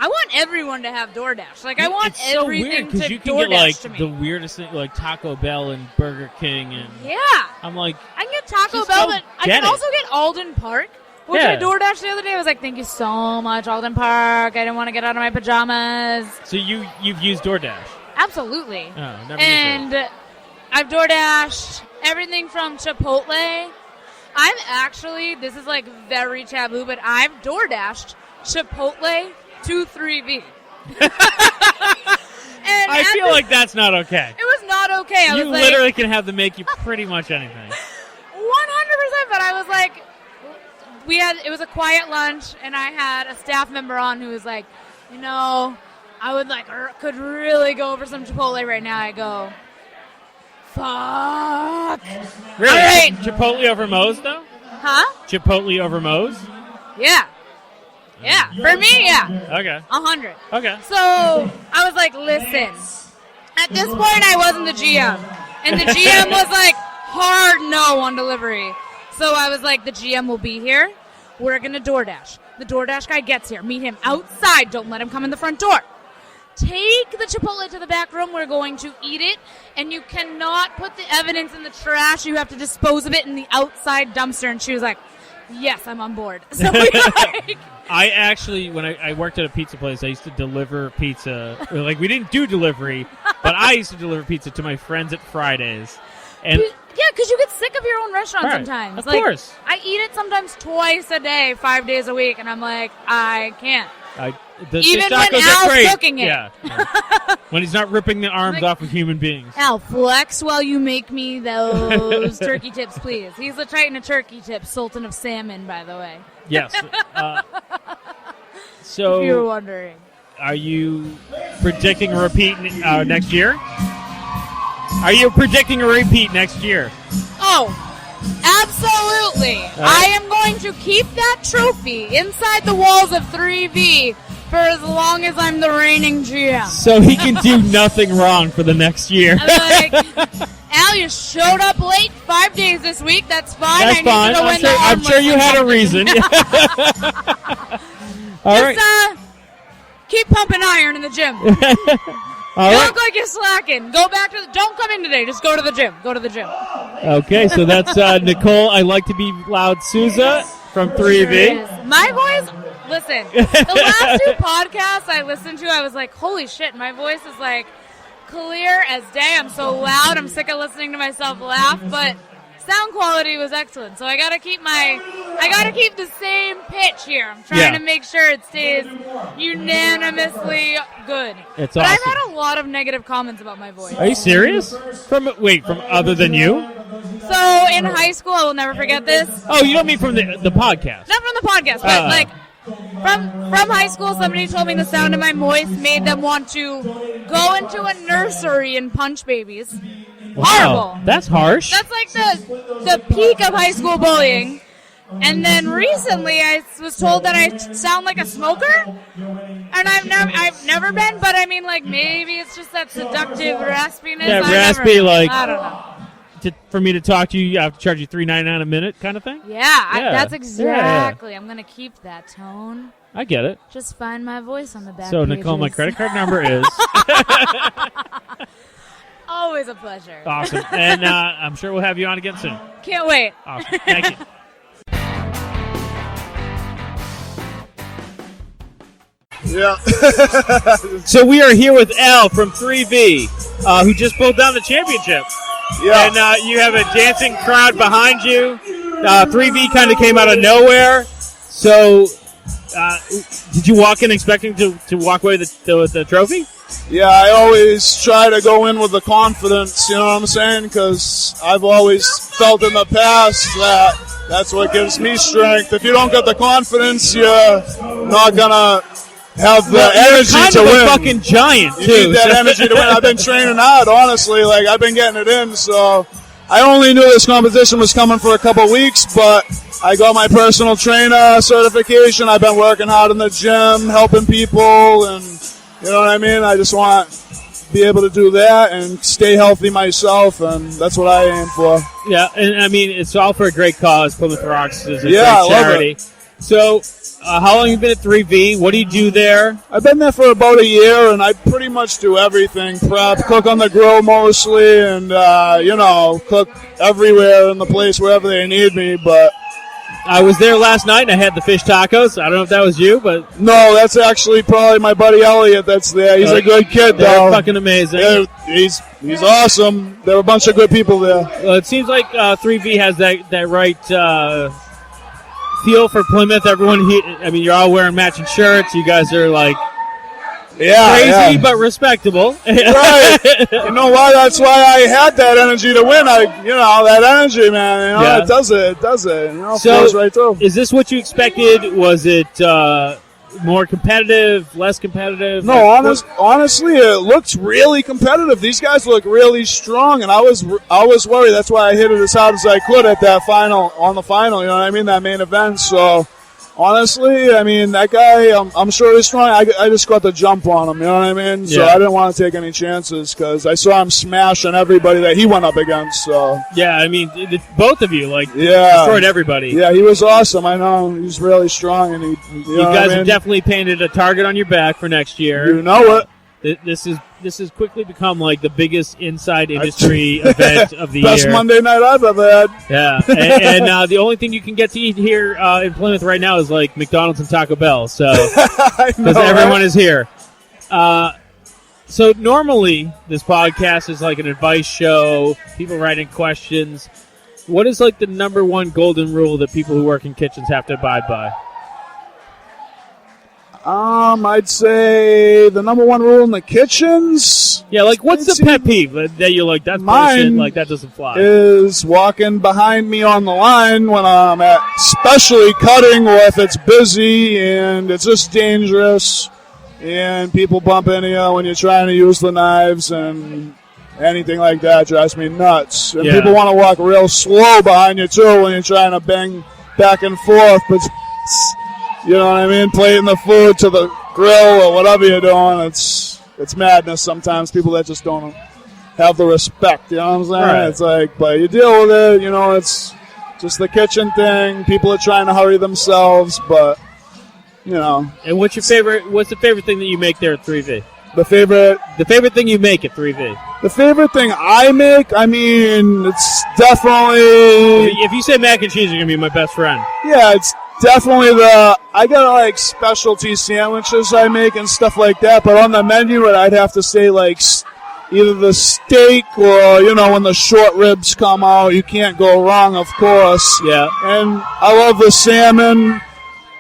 I want everyone to have DoorDash. I want it's so everything weird, to you can DoorDash get to me. the weirdest thing, like Taco Bell and Burger King, and Yeah. I'm like, I can get Taco just Bell, go but I get can it. also get Alden Park, which I DoorDashed the other day. I was like, thank you so much, Alden Park. I didn't want to get out of my pajamas. so you've used DoorDash? Absolutely. Oh, never used And I've DoorDashed everything from Chipotle. This is very taboo, but I've DoorDashed Chipotle to 3V. I feel like that's not okay. It was not okay. I You was literally can have them make you pretty much anything. 100%, but I was it was a quiet lunch, and I had a staff member on who was like, I would could really go for some Chipotle right now. I go, fuck. Really? All right. Chipotle over Moe's, though? Huh? Chipotle over Moe's? Yeah. Yeah. For me, yeah. Okay. 100. Okay. So I was like, listen. At this point, I wasn't the GM. And the GM was like, hard no on delivery. So I was like, the GM will be here. We're going to DoorDash. The DoorDash guy gets here. Meet him outside. Don't let him come in the front door. Take the Chipotle to the back room. We're going to eat it. And you cannot put the evidence in the trash. You have to dispose of it in the outside dumpster. And she was like, yes, I'm on board. So we I actually, when I worked at a pizza place, I used to deliver pizza. We didn't do delivery, but I used to deliver pizza to my friends at Fridays. And yeah, because you get sick of your own restaurant right, sometimes. Of course. I eat it sometimes twice a day, 5 days a week, and I'm like, I can't. Even when Al's cooking it. Yeah. When he's not ripping the arms off of human beings. Al, flex while you make me those turkey tips, please. He's the Titan of turkey tips, Sultan of salmon, by the way. Yes. So if you were wondering. are you predicting a repeat next year? Are you predicting a repeat next year? Oh, absolutely. I am going to keep that trophy inside the walls of 3V for as long as I'm the reigning GM. So he can do nothing wrong for the next year. I'm like, Al, you showed up late 5 days this week. That's fine. That's fine. I'm sure you had a reason. All right. Keep pumping iron in the gym. All you right. look like you're slacking. Go back to don't come in today. Just go to the gym. Go to the gym. Okay, so that's Nicole. I like to be loud Souza from 3V. My voice, listen, the last 2 podcasts I listened to, I was like, holy shit, my voice is like clear as day. I'm so loud. I'm sick of listening to myself laugh, but sound quality was excellent. So I gotta keep the same pitch here. I'm trying to make sure it stays unanimously good. It's but awesome. I've had a lot of negative comments about my voice. Are you serious? From other than you? So in high school, I will never forget this. Oh, you don't mean from the podcast? Not from the podcast, but like from high school, somebody told me the sound of my voice made them want to go into a nursery and punch babies. Wow, horrible. That's harsh. That's like the peak of high school bullying. And then recently, I was told that I sound like a smoker, and I've never been. But I mean, like maybe it's just that seductive raspiness. That raspy, I don't know. For me to talk to you, I have to charge you $3.99 a minute, kind of thing. Yeah. That's exactly. I'm gonna keep that tone. I get it. Just find my voice on the back. So, pages. Nicole, my credit card number is. Always a pleasure. Awesome. And I'm sure we'll have you on again soon. Can't wait. Awesome. Thank you. Yeah. So we are here with Al from 3V, who just pulled down the championship. Yeah. And you have a dancing crowd behind you. 3V kind of came out of nowhere. So did you walk in expecting to walk away with the trophy? Yeah, I always try to go in with the confidence, you know what I'm saying? Because I've always felt in the past that that's what gives me strength. If you don't get the confidence, you're not going to have the energy kind to of win. A fucking giant, you too. need that energy to win. I've been training hard, honestly. Like, I've been getting it in, so I only knew this competition was coming for a couple weeks, but I got my personal trainer certification. I've been working hard in the gym, helping people, and you know what I mean? I just want to be able to do that and stay healthy myself, and that's what I aim for. Yeah, and I mean, it's all for a great cause. Plymouth Rocks is a great I love charity. it. So, how long have you been at 3V? What do you do there? I've been there for about a year, and I pretty much do everything. Prep, cook on the grill mostly, and, cook everywhere in the place wherever they need me, but I was there last night, and I had the fish tacos. I don't know if that was you, but no, that's actually probably my buddy Elliot that's there. He's a good kid, though. They're fucking amazing. Yeah, he's awesome. There are a bunch of good people there. Well, it seems like 3V has that right feel for Plymouth. Everyone here, I mean, you're all wearing matching shirts. You guys are like crazy but respectable. Right. You know why? That's why I had that energy to win. That energy, man. It does it. It does it. Flows right through. Is this what you expected? Was it more competitive, less competitive? No, honestly, it looked really competitive. These guys look really strong, and I was worried. That's why I hit it as hard as I could at that on the final. You know what I mean? That main event. So, honestly, I mean, that guy, I'm sure he's strong. I just got the jump on him. You know what I mean? So I didn't want to take any chances because I saw him smashing everybody that he went up against. So yeah, I mean, both of you destroyed everybody. Yeah, he was awesome. I know he's really strong, and you guys have definitely painted a target on your back for next year. You know it. This has quickly become like the biggest inside industry event of the Best year. Monday night I've ever had. Yeah, and the only thing you can get to eat here in Plymouth right now is like McDonald's and Taco Bell. So because everyone is here. So normally this podcast is like an advice show. People write in questions. What is like the number one golden rule that people who work in kitchens have to abide by? I'd say the number one rule in the kitchens. Yeah, like what's the pet peeve that you're like, that's bullshit, like that doesn't fly? Is walking behind me on the line when I'm especially cutting or if it's busy and it's just dangerous. and people bump into you when you're trying to use the knives, and anything like that drives me nuts. And people want to walk real slow behind you, too, when you're trying to bang back and forth. But, you know what I mean? Plating the food to the grill or whatever you're doing, it's madness sometimes. People that just don't have the respect, you know what I'm saying? Right. It's like, but you deal with it, you know, it's just the kitchen thing. People are trying to hurry themselves, but, you know. And what's the favorite thing that you make there at 3V? The favorite thing you make at 3V? The favorite thing I make, I mean, it's definitely... If you say mac and cheese, you're going to be my best friend. Yeah, it's definitely I got, like, specialty sandwiches I make and stuff like that, but on the menu, I'd have to say, like, either the steak or, you know, when the short ribs come out, you can't go wrong, of course. Yeah. And I love the salmon.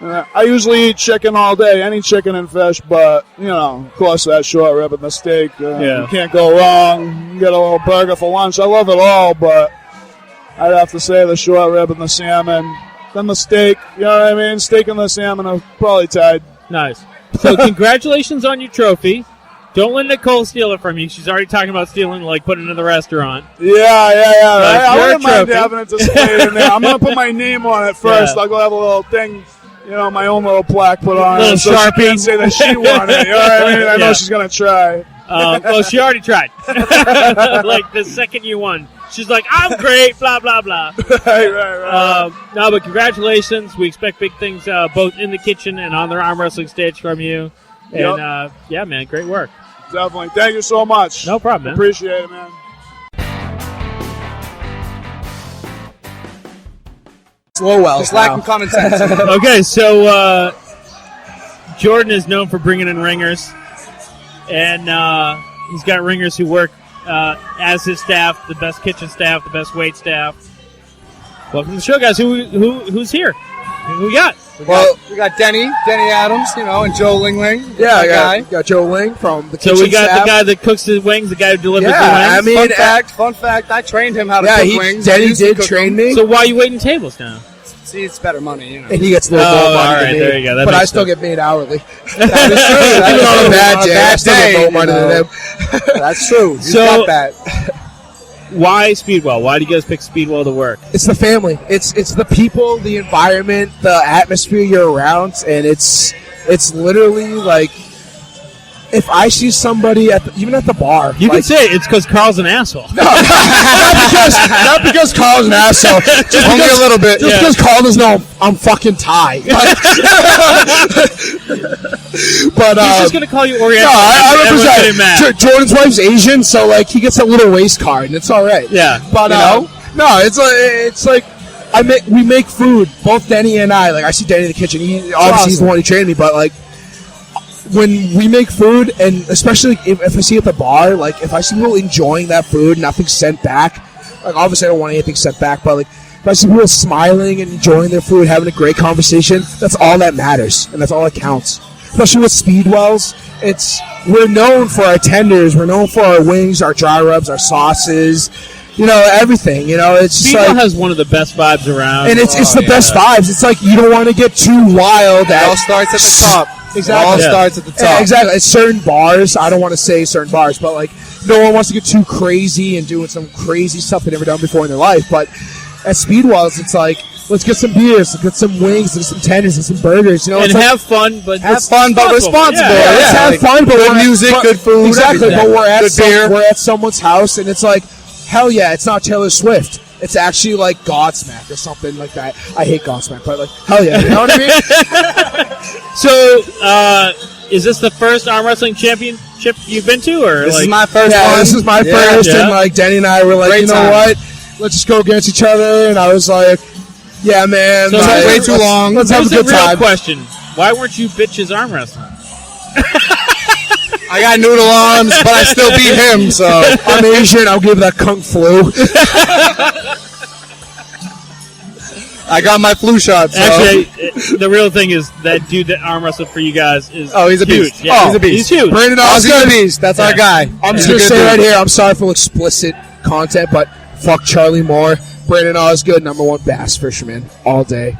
I usually eat chicken all day, any chicken and fish, but, you know, of course, that short rib and the steak, you can't go wrong. You get a little burger for lunch. I love it all, but I'd have to say the short rib and the salmon. Then the steak, you know what I mean? Steak and the salmon are probably tied. Nice. So congratulations on your trophy. Don't let Nicole steal it from you. She's already talking about stealing, like, putting it in the restaurant. Yeah. I wouldn't mind trophy. having it displayed in there. I'm going to put my name on it first. I'll go have a little thing, you know, my own little plaque put on it. So Sharpie. she can't say that she won it. You know what I mean? I know she's going to try. Well, she already tried. Like, the second you won. She's like, I'm great, blah, blah, blah. Right. No, but congratulations. We expect big things both in the kitchen and on the arm wrestling stage from you. And, yeah, man, great work. Definitely. Thank you so much. No problem, man. Appreciate it, man. Slowell. Just lacking common sense. Okay, so Jordan is known for bringing in ringers. And he's got ringers who work as his staff, the best kitchen staff, the best wait staff. Welcome to the show, guys. Who's here? Who we got? We got Denny Adams, you know, and Joe Ling. Yeah, I got Joe Ling from the kitchen So we got staff. the guy that cooks the wings, the guy who delivers the Yeah, wings. I mean, Fun fact, I trained him how to cook wings. Denny did train me. So why are you waiting tables now? See, it's better money, you know. And he gets a little more money all right, than me. there you go. That But I makes still sense. get paid hourly. That is true. Even on a bad day, I still get more you money know. than him. That's true. He's So- got that. Why Speedwell? Why do you guys pick Speedwell to work? It's the family. It's the people, the environment, the atmosphere you're around, and it's literally like if I see somebody even at the bar, You like, can say it's because Carl's an asshole. not because Carl's an asshole, just Only because, a little bit. Just because Carl doesn't know I'm fucking Thai. But He's just going to call you Oriental. no, I Everyone's getting mad. represent. Jordan's wife's Asian, so like he gets a little waist card, and it's all right. Yeah. But no, it's like we make food. Both Denny and I. Like I see Denny in the kitchen. He's the one who trained me, but like. When we make food, and especially if I see at the bar, like if I see people enjoying that food, nothing sent back. Like obviously I don't want anything sent back, but like if I see people smiling and enjoying their food, having a great conversation, that's all that matters, and that's all that counts. Especially with Speedwells, we're known for our tenders, we're known for our wings, our dry rubs, our sauces, you know, everything. You know, it's just Speedwell like, has one of the best vibes around. and it's the best vibes. It's like you don't want to get too wild. It all starts at the top. Exactly. It all starts at the top. Yeah, exactly. It's certain bars. I don't want to say certain bars, but like no one wants to get too crazy and doing some crazy stuff they've never done before in their life. But at Speedwells, it's like let's get some beers, let's get some wings, let's get some tenders, and some burgers. You know, and it's have fun, but responsible. Yeah, let's have fun, but good music, good food, exactly. everything. But Good beer. we're at someone's house, and it's like hell yeah, it's not Taylor Swift. It's actually like Godsmack or something like that. I hate Godsmack, but like hell yeah, you know what I mean? So, is this the first arm wrestling championship you've been to, or This like, is my first Yeah, one. this is my first, yeah. and like Denny and I were like, Great you know time. what? Let's just go against each other, and I was like, yeah, man. So like, that's way too long. Let's have a here's good the real time. question: why weren't you bitches arm wrestling? I got noodle arms, but I still beat him, so. I'm Asian. I'll give that kung flu. I got my flu shot, so. Actually, the real thing is that dude that arm wrestled for you guys is He's a huge. beast. Yeah, He's a beast. He's huge. Brandon Ozzy's a Osgood. beast. That's our guy. I'm just He's a gonna good say dude. right here. I'm sorry for explicit content, but fuck Charlie Moore. Brandon Osgood, #1 bass fisherman all day.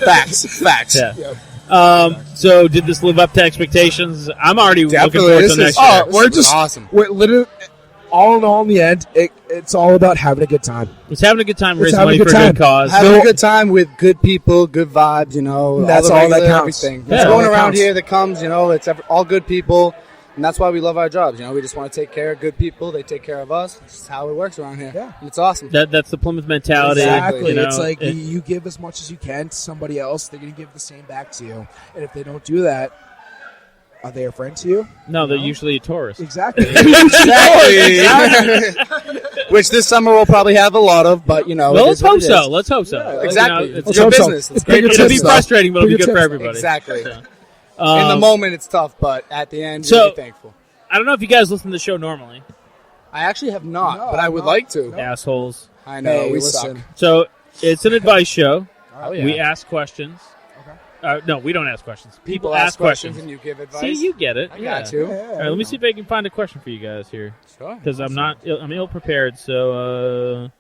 Facts. Yeah. So did this live up to expectations? I'm already looking forward to next year. We're just awesome. We're literally all in all. In the end, it's all about having a good time. It's having a good time, raising money for a good cause. Having a good time with good people, good vibes. You know, That's all that counts. Everything. That's Everyone all that around counts. here that comes, you know, it's all good people. And that's why we love our jobs. You know, we just want to take care of good people. They take care of us. It's just how it works around here. Yeah. And it's awesome. That's the Plymouth mentality. Exactly. You know, it's like you give as much as you can to somebody else. They're going to give the same back to you. And if they don't do that, are they a friend to you? No, they're usually a tourist. Exactly. Which this summer we'll probably have a lot of, but, you know. Well, let's hope so. Let's hope so. Yeah, exactly. You know, it's your business. It's it'll be frustrating, but it'll be good for everybody. Exactly. So, in the moment, it's tough, but at the end, so, you'll be thankful. I don't know if you guys listen to the show normally. I actually have not, but I would like to. Assholes. I know, we suck. So, it's an advice show. Oh, yeah. We ask questions. No, we don't ask questions. People ask questions and you give advice. See, you get it. I got you. All right, let me see if I can find a question for you guys here. Sure. Because I'm ill prepared. So,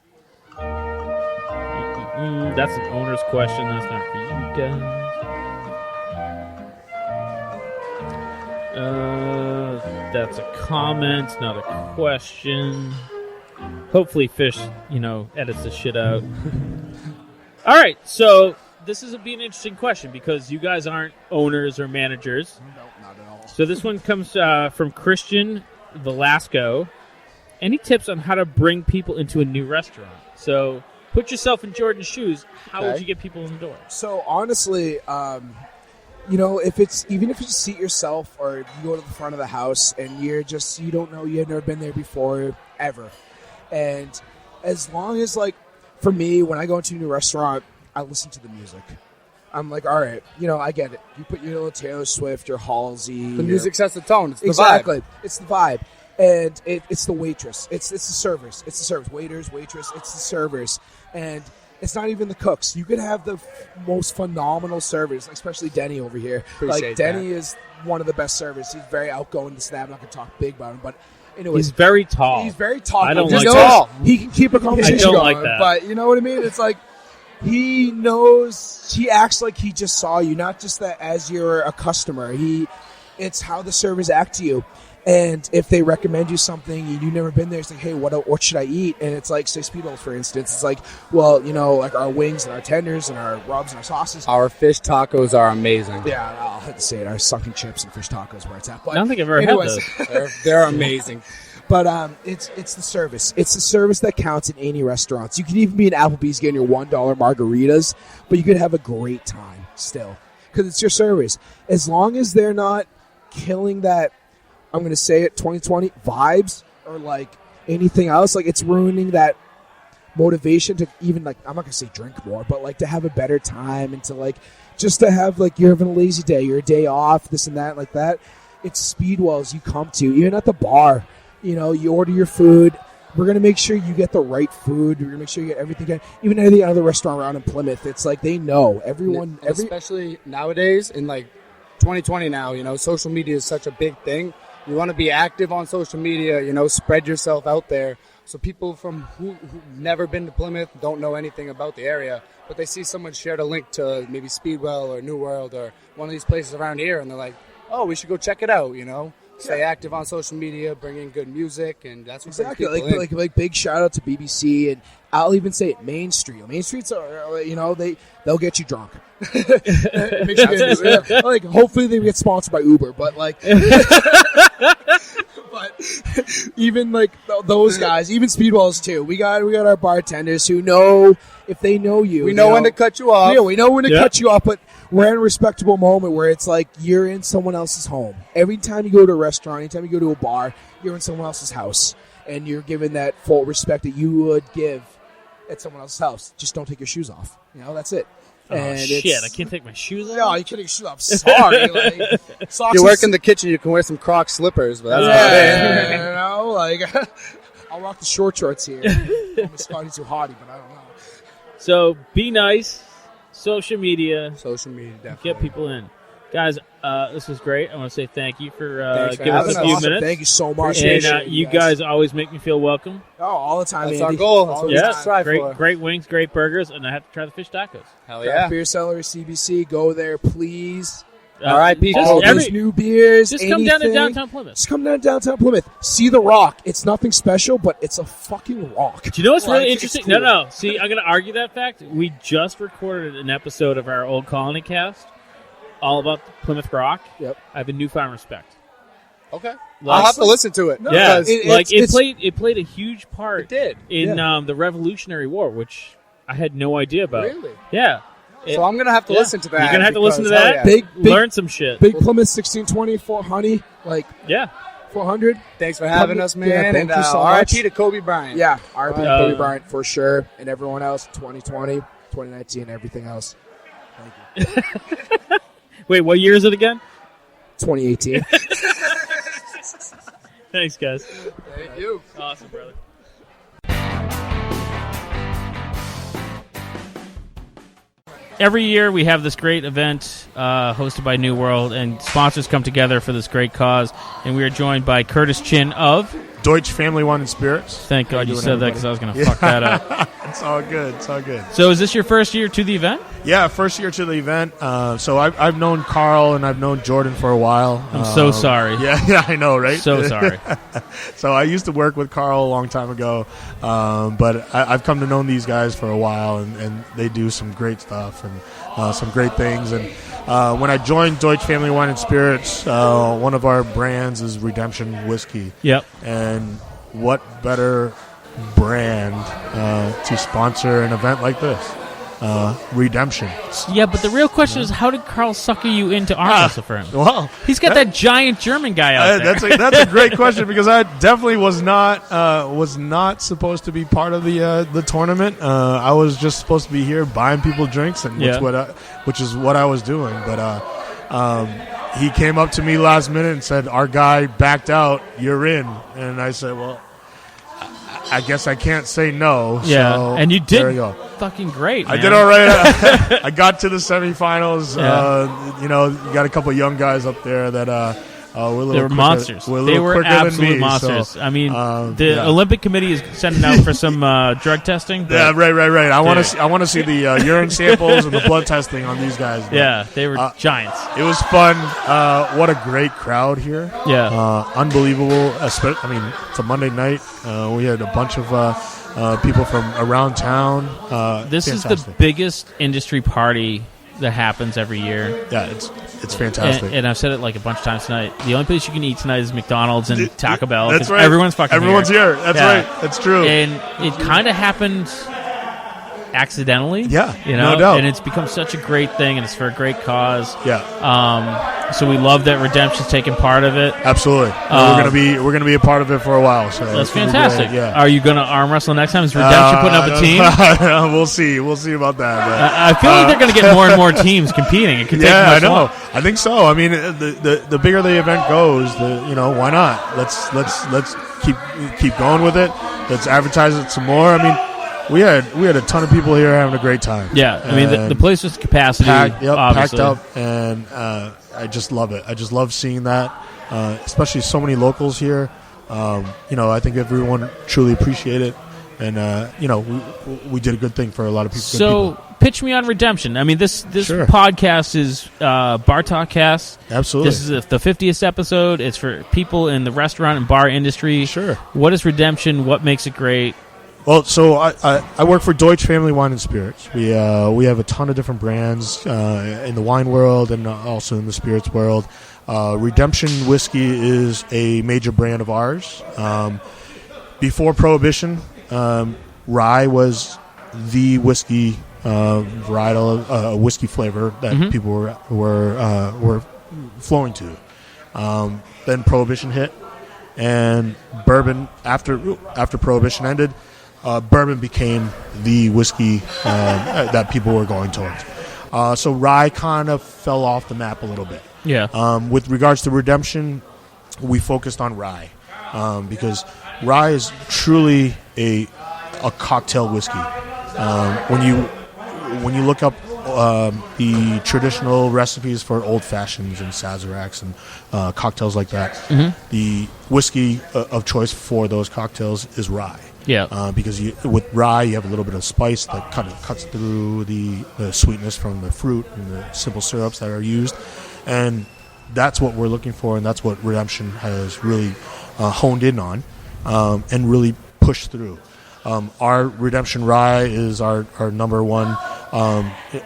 that's an owner's question. That's not for you guys. That's a comment, not a question. Hopefully, Fish, edits this shit out. All right, so this is be an interesting question because you guys aren't owners or managers. No, not at all. So this one comes from Christian Velasco. Any tips on how to bring people into a new restaurant? So put yourself in Jordan's shoes. How would you get people in the door? So honestly, if it's seat yourself or you go to the front of the house and you don't know, you've never been there before ever. And as long as, like, for me, when I go into a new restaurant, I listen to the music. I'm like, all right, I get it. You put your little Taylor Swift, your Halsey. The music sets the tone. It's the exactly. vibe. It's the vibe. And it's the waitress. It's the servers. It's the servers. Waiters, waitress. It's the servers. And it's not even the cooks. You could have the most phenomenal servers, especially Denny over here. Appreciate Denny is one of the best servers. He's very outgoing. I'm not going to talk big about him, but anyways. He's very tall. He's very tall. I don't like that. He can keep a conversation I don't going. like that. But you know what I mean? It's like he knows. He acts like he just saw you, not just that as you're a customer. It's how the servers act to you. And if they recommend you something and you've never been there, it's like, hey, what should I eat? And it's like, say, Speedos, for instance. It's like, well, like our wings and our tenders and our rubs and our sauces. Our fish tacos are amazing. Yeah, I'll have to say it. Our sunken chips and fish tacos where it's at. But I don't think I've ever had those. They're amazing. But it's the service. It's the service that counts in any restaurants. You can even be in Applebee's getting your $1 margaritas, but you could have a great time still because it's your service. As long as they're not killing that, I'm going to say it, 2020 vibes or like anything else, like it's ruining that motivation to even, like, I'm not going to say drink more, but like to have a better time and to like just to have, like, you're having a lazy day, you're a day off, this and that, like that. It's Speedwells you come to, even at the bar. You order your food. We're going to make sure you get the right food. We're going to make sure you get everything. Even any other restaurant around in Plymouth, it's like they know. Everyone. Especially nowadays in, like, 2020 now, social media is such a big thing. You want to be active on social media, spread yourself out there. So people from who've never been to Plymouth, don't know anything about the area, but they see someone shared a link to maybe Speedwell or New World or one of these places around here, and they're like, oh, we should go check it out, Stay active on social media, bring in good music, and that's what exactly brings people in. like big shout out to BBC, and I'll even say it, Main Street. Main Streets are they'll get you drunk. Make sure like hopefully they get sponsored by Uber, but like. But even like those guys, even Speedwells too. We got our bartenders who know if they know you. We know when to cut you off. Yeah, we know when to cut you off, but we're in a respectable moment where it's like you're in someone else's home. Every time you go to a restaurant, anytime you go to a bar, you're in someone else's house, and you're given that full respect that you would give at someone else's house. Just don't take your shoes off. That's it. And shit, I can't take my shoes off? No, you can't take your shoes off. Sorry. Socks you work in the kitchen, you can wear some Crocs slippers, but that's about it. I'll rock the short shorts here. I'm Scotty too hottie, but I don't know. So, be nice. Social media. Definitely. Get people in. Guys, this was great. I want to say thank you for giving having us a few us. minutes. Thank you so much. And you guys always make me feel welcome. Oh, all the time, That's Andy. our goal. That's what we Yeah, strive for. great wings, great burgers, and I have to try the fish tacos. Hell Craft Beer Celery, CBC. Go there, please. R.I.P. just All every- those new beers. Just come down to anything. downtown Plymouth. Just come down to downtown Plymouth. See the rock. It's nothing special, but it's a fucking rock. Do you know what's Like, really it's interesting? cool. No. See, I'm going to argue that fact. We just recorded an episode of our Old Colony cast all about the Plymouth Rock. Yep. I have a newfound respect. Okay. Like- I'll have to listen to it. Yeah, because it played a huge part. It did. In the Revolutionary War, which I had no idea about. Really? Yeah. So I'm going to have to listen to that. You're going to have to listen to because, that. hell yeah. Learn some shit. Big Plymouth 1620 for honey. Like, yeah. 400. Thanks for having us, man. Yeah, thank and you so R.I.P. much. to Kobe Bryant. Yeah, R.I.P. Uh, Kobe Bryant for sure. And everyone else, 2020, 2019, everything else. Thank you. Wait, what year is it again? 2018. Thanks, guys. Thank you. Awesome, brother. Every year we have this great event hosted by New World, and sponsors come together for this great cause. And we are joined by Curtis Chin of Deutsch Family Wine and Spirits. Thank God you said that because I was going to fuck that up. It's all good. It's all good. So is this your first year to the event? Yeah, first year to the event. So I've known Karl and I've known Jordan for a while. I'm so sorry. Yeah, I know, right? So sorry. So I used to work with Karl a long time ago, but I've come to know these guys for a while, and they do some great stuff and some great things. And when I joined Deutsch Family Wine and Spirits, one of our brands is Redemption Whiskey. Yep. And what better brand to sponsor an event like this? Redemption. Yeah, but the real question is, how did Karl sucker you into arm wrestle for him? Well, he's got that giant German guy out there. That's a great question, because I definitely was not supposed to be part of the tournament. I was just supposed to be here buying people drinks, and which is what I was doing. But he came up to me last minute and said, "Our guy backed out. You're in." And I said, "Well, I guess I can't say no." Yeah, so and you there did you go. fucking great, man. I did all right. I got to the semifinals. Yeah. You got a couple of young guys up there that were a little They were quicker, monsters. They were absolute monsters. So, I mean, the Olympic Committee is sending out for some drug testing. But yeah, right. I want to see the urine samples and the blood testing on these guys. But, yeah, they were giants. It was fun. What a great crowd here. Yeah, unbelievable. I mean, it's a Monday night. We had a bunch of people from around town. This fantastic. is the biggest industry party that happens every year. Yeah, it's fantastic. And I've said it like a bunch of times tonight. The only place you can eat tonight is McDonald's and Taco Bell. That's 'cause right. Everyone's fucking Everyone's here. That's right. That's true. And it kind of happened accidentally. Yeah, no doubt. And it's become such a great thing, and it's for a great cause. Yeah. So we love that Redemption's taking part of it. Absolutely. We're gonna be a part of it for a while. So That's it's gonna be fantastic. great, yeah. Are you going to arm wrestle next time? Is Redemption putting up a team? We'll see. We'll see about that. But, I feel like they're going to get more and more teams competing. It could take I much know. longer. I think so. I mean, the bigger the event goes, why not? Let's keep going with it. Let's advertise it some more. I mean, we had a ton of people here having a great time. Yeah, I mean the place was capacity, packed obviously. up, and I just love it. I just love seeing that, especially so many locals here. I think everyone truly appreciate it, and we did a good thing for a lot of people. So pitch me on Redemption. I mean, this podcast is Bartok Cast. Absolutely. This is the 50th episode. It's for people in the restaurant and bar industry. Sure. What is Redemption? What makes it great? Well, so I work for Deutsch Family Wine and Spirits. We have a ton of different brands in the wine world and also in the spirits world. Redemption Whiskey is a major brand of ours. Before Prohibition, rye was the whiskey varietal, whiskey flavor that people were flowing to. Then Prohibition hit, and bourbon after Prohibition ended. Bourbon became the whiskey that people were going towards. So rye kind of fell off the map a little bit. Yeah. With regards to Redemption, we focused on rye because rye is truly a cocktail whiskey. When you look up the traditional recipes for old fashions and sazeracs and cocktails like that. The whiskey of choice for those cocktails is rye. Yeah. Because with rye, you have a little bit of spice that kind of cuts through the sweetness from the fruit and the simple syrups that are used. And that's what we're looking for, and that's what Redemption has really honed in on and really pushed through. Our Redemption Rye is our number one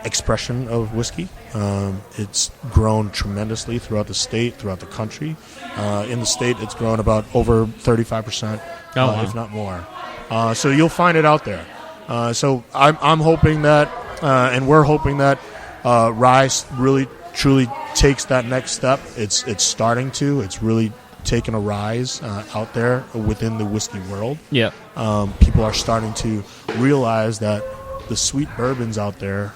expression of whiskey. It's grown tremendously throughout the state, throughout the country. In the state, it's grown about over 35%, if not more. So you'll find it out there. So I'm hoping that, and we're hoping that rye really, truly takes that next step. It's starting to. It's really taken a rise out there within the whiskey world. Yeah. People are starting to realize that the sweet bourbons out there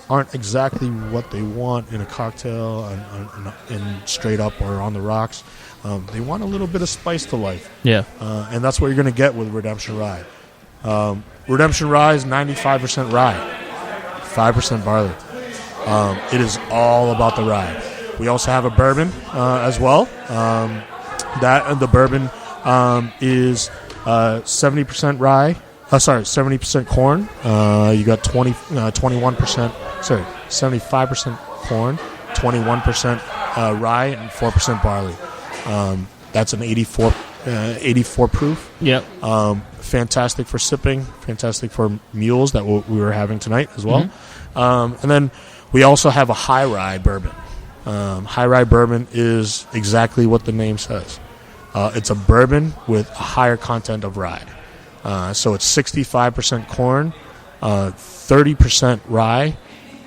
aren't exactly what they want in a cocktail and straight up or on the rocks. They want a little bit of spice to life. Yeah. And that's what you're going to get with Redemption Rye. Redemption Rye is 95% rye, 5% barley. It is all about the rye. We also have a bourbon as well. The bourbon is 70% rye. 70% corn. You got 75% corn, 21% rye, and 4% barley. That's an 84 proof. Yep. Fantastic for sipping. Fantastic for mules that we were having tonight as well. And then we also have a high rye bourbon. High rye bourbon is exactly what the name says. It's a bourbon with a higher content of rye. So it's 65% corn, 30% rye,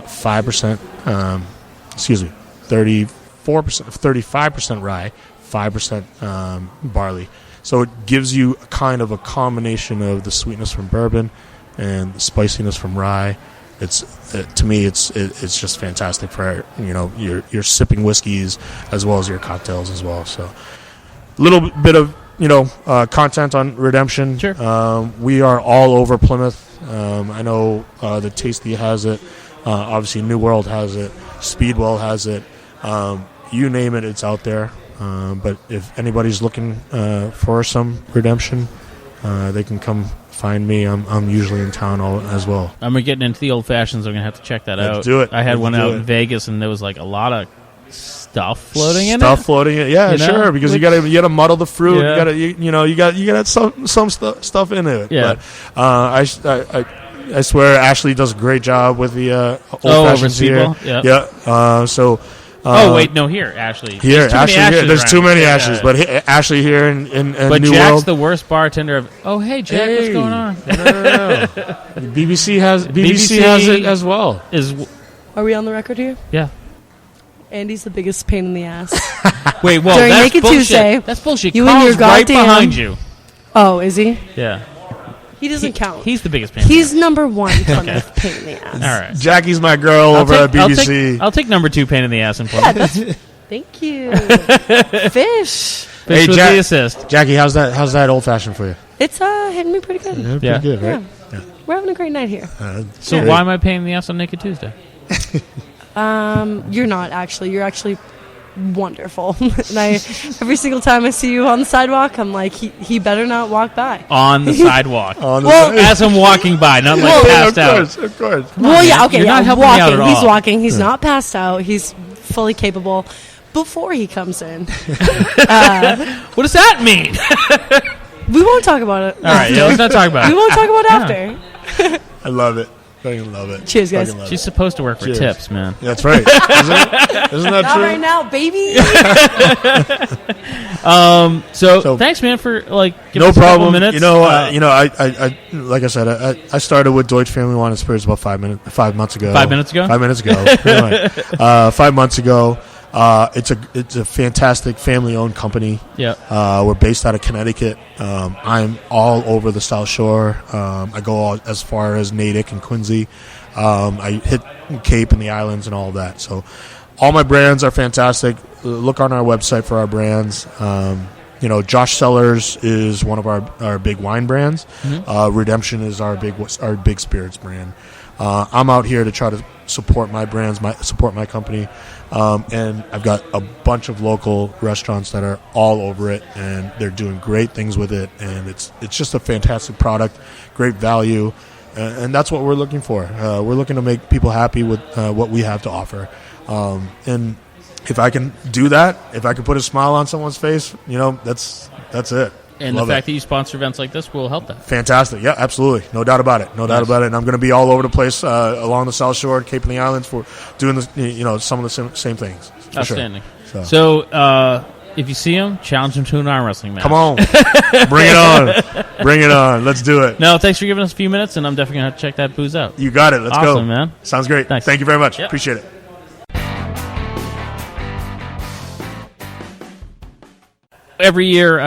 35% rye, 5% barley. So it gives you kind of a combination of the sweetness from bourbon and the spiciness from rye. To me, it's just fantastic for your sipping whiskeys as well as your cocktails as well. So a little bit of content on Redemption. Sure. We are all over Plymouth. I know the Tasty has it. Obviously, New World has it. Speedwell has it. You name it, it's out there. But if anybody's looking for some Redemption, they can come find me. I'm usually in town as well. I'm getting into the old fashions. I'm gonna have to check that out. Let's do it. I had one out in Vegas, and there was like a lot of stuff floating in it. Yeah, sure. Because you gotta muddle the fruit. Yeah. You gotta some stuff in it. Yeah. But I swear Ashley does a great job with the old fashions here. Yeah. So. Wait, no, here, Ashley. Here, there's too many Ashleys, Yeah. but Ashley here in but New Jack's World. the worst bartender of. Oh, hey, Jack, what's going on? No. BBC has it as well. Are we on the record here? Yeah. Andy's the biggest pain in the ass. Wait, well, During that's Naked bullshit. Tuesday, That's bullshit. You Carl's and your right goddamn behind you. Oh, is he? Yeah. He doesn't count. He's the biggest pain. He's number one Plymouth pain in the ass. All right. Jackie's my girl over at BBC. I'll take number 2 pain in the ass in Plymouth. Thank you. Fish. Fish with the assist. Jackie, how's that old fashioned for you? It's hitting me pretty good. Yeah, pretty good, right? Yeah. We're having a great night here. So why am I paying the ass on Naked Tuesday? You're not actually. You're actually wonderful. And every single time I see you on the sidewalk, I'm like, he better not walk by. On the sidewalk. Well, as I'm walking by, not like passed out. Of course. Well, yeah, okay, You're not helping me walking. out at He's all. walking. He's not passed out. He's fully capable before he comes in. What does that mean? We won't talk about it. All right, let's not talk about it. We won't talk about it after. I love it. Fucking love it. Cheers, guys. She's supposed to work for Cheers. tips, man. That's right. Isn't that Not true? right now, baby. So thanks, man, for giving No us a couple problem. minutes. I like I said, I started with Deutsch Family Wine and Spirits about 5 months ago. 5 minutes ago? 5 minutes ago. Anyway, 5 months ago. It's a fantastic family-owned company. Yeah. We're based out of Connecticut. I'm all over the South Shore. I go as far as Natick and Quincy. I hit Cape and the islands and all of that. So all my brands are fantastic. Look on our website for our brands. Josh Cellars is one of our big wine brands. Mm-hmm. Redemption is our big spirits brand. I'm out here to try to support my brands, support my company, and I've got a bunch of local restaurants that are all over it, and they're doing great things with it, and it's just a fantastic product, great value, and that's what we're looking for. We're looking to make people happy with what we have to offer, and if I can do that, if I can put a smile on someone's face, that's it. And Love the fact it. that you sponsor events like this will help that. Fantastic. Yeah, absolutely. No doubt about it. No doubt about it. And I'm going to be all over the place along the South Shore, Cape and the Islands for doing some of the same things. For Outstanding. Sure. So if you see him, challenge him to an arm wrestling match. Come on. Bring it on. Bring it on. Let's do it. No, thanks for giving us a few minutes, and I'm definitely going to have to check that booze out. You got it. Let's go. Awesome, man. Sounds great. Thanks. Thank you very much. Yep. Appreciate it. Every year,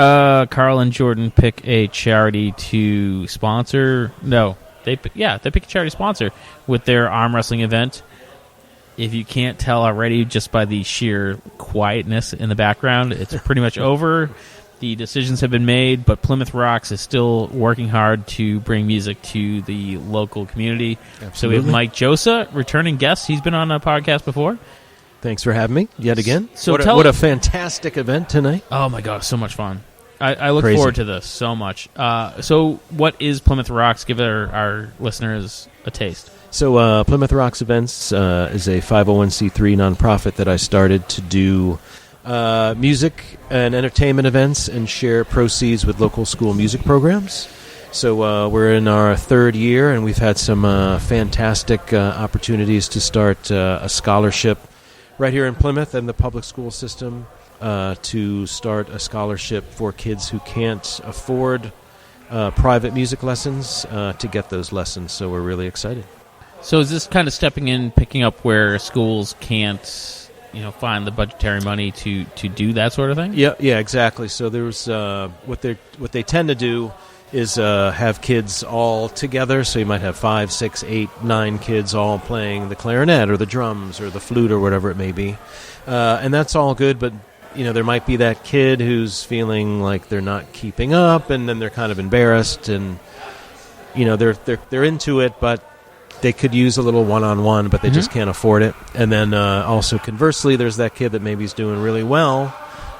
Karl and Jordan pick a charity to sponsor. No, they pick a charity sponsor with their arm wrestling event. If you can't tell already just by the sheer quietness in the background, it's pretty much over. The decisions have been made, but Plymouth Rocks is still working hard to bring music to the local community. Absolutely. So we have Mike Josa, returning guest. He's been on a podcast before. Thanks for having me yet again. So what a fantastic event tonight. Oh, my God, so much fun. I look Crazy. forward to this so much. So what is Plymouth Rocks? Give our listeners a taste. So Plymouth Rocks Events is a 501c3 nonprofit that I started to do music and entertainment events and share proceeds with local school music programs. So we're in our third year, and we've had some fantastic opportunities to start a scholarship right here in Plymouth and the public school system to start a scholarship for kids who can't afford private music lessons to get those lessons. So we're really excited. So is this kind of stepping in, picking up where schools can't, find the budgetary money to do that sort of thing? Yeah, exactly. So there's what they tend to do is have kids all together. So you might have 5, 6, 8, 9 kids all playing the clarinet or the drums or the flute or whatever it may be, and that's all good. But there might be that kid who's feeling like they're not keeping up, and then they're kind of embarrassed, and they're into it, but they could use a little one-on-one, but they just can't afford it. And then also conversely, there's that kid that maybe is doing really well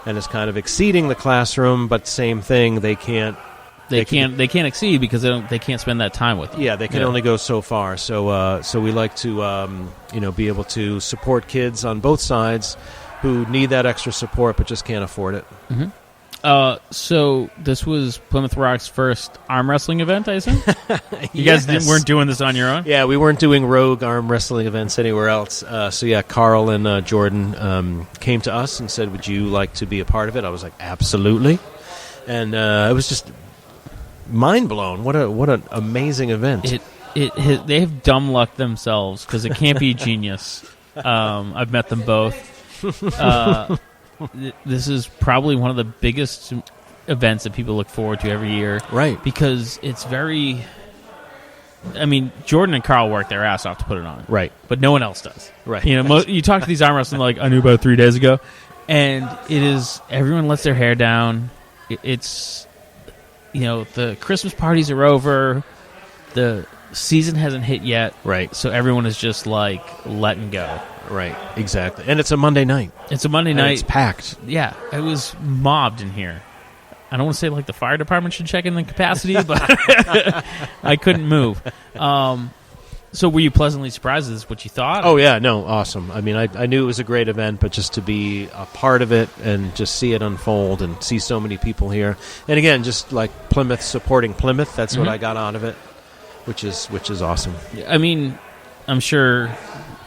and is kind of exceeding the classroom, but same thing, they can't exceed because they can't spend that time with you. Yeah, they can only go so far. So we like to be able to support kids on both sides who need that extra support but just can't afford it. Mm-hmm. So this was Plymouth Rock's first arm wrestling event, I assume? You guys weren't doing this on your own? Yeah, we weren't doing rogue arm wrestling events anywhere else. Karl and Jordan came to us and said, would you like to be a part of it? I was like, absolutely. And it was just mind blown. What an amazing event. They have dumb luck themselves because it can't be genius. I've met them both. This is probably one of the biggest events that people look forward to every year. Right. Because it's very... I mean, Jordan and Karl work their ass off to put it on. Right. But no one else does. Right. You talk to these arm wrestlers like, I knew about 3 days ago. And it is... Everyone lets their hair down. It's... the Christmas parties are over. The season hasn't hit yet. Right. So everyone is just like letting go. Right, exactly. And it's a Monday night. It's a Monday night. It's packed. Yeah, it was mobbed in here. I don't want to say like the fire department should check in the capacity, but I couldn't move. So were you pleasantly surprised? Is this what you thought? Oh, yeah, no, awesome. I mean, I knew it was a great event, but just to be a part of it and just see it unfold and see so many people here. And again, just like Plymouth supporting Plymouth, that's what I got out of it, which is awesome. I mean, I'm sure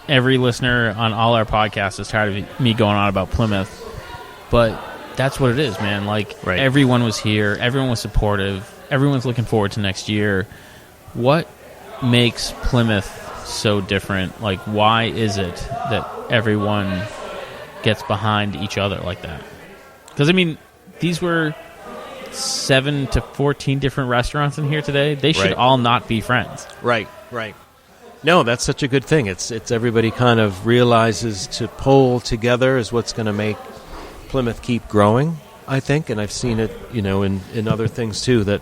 every listener on all our podcasts is tired of me going on about Plymouth, but that's what it is, man. Like, Everyone was here, everyone was supportive, everyone's looking forward to next year. What makes Plymouth so different? Like, why is it that everyone gets behind each other like that? Because, I mean, these were 7 to 14 different restaurants in here today. They should all not be friends. Right. No, that's such a good thing. It's everybody kind of realizes to pull together is what's going to make Plymouth keep growing, I think. And I've seen it, in other things too, that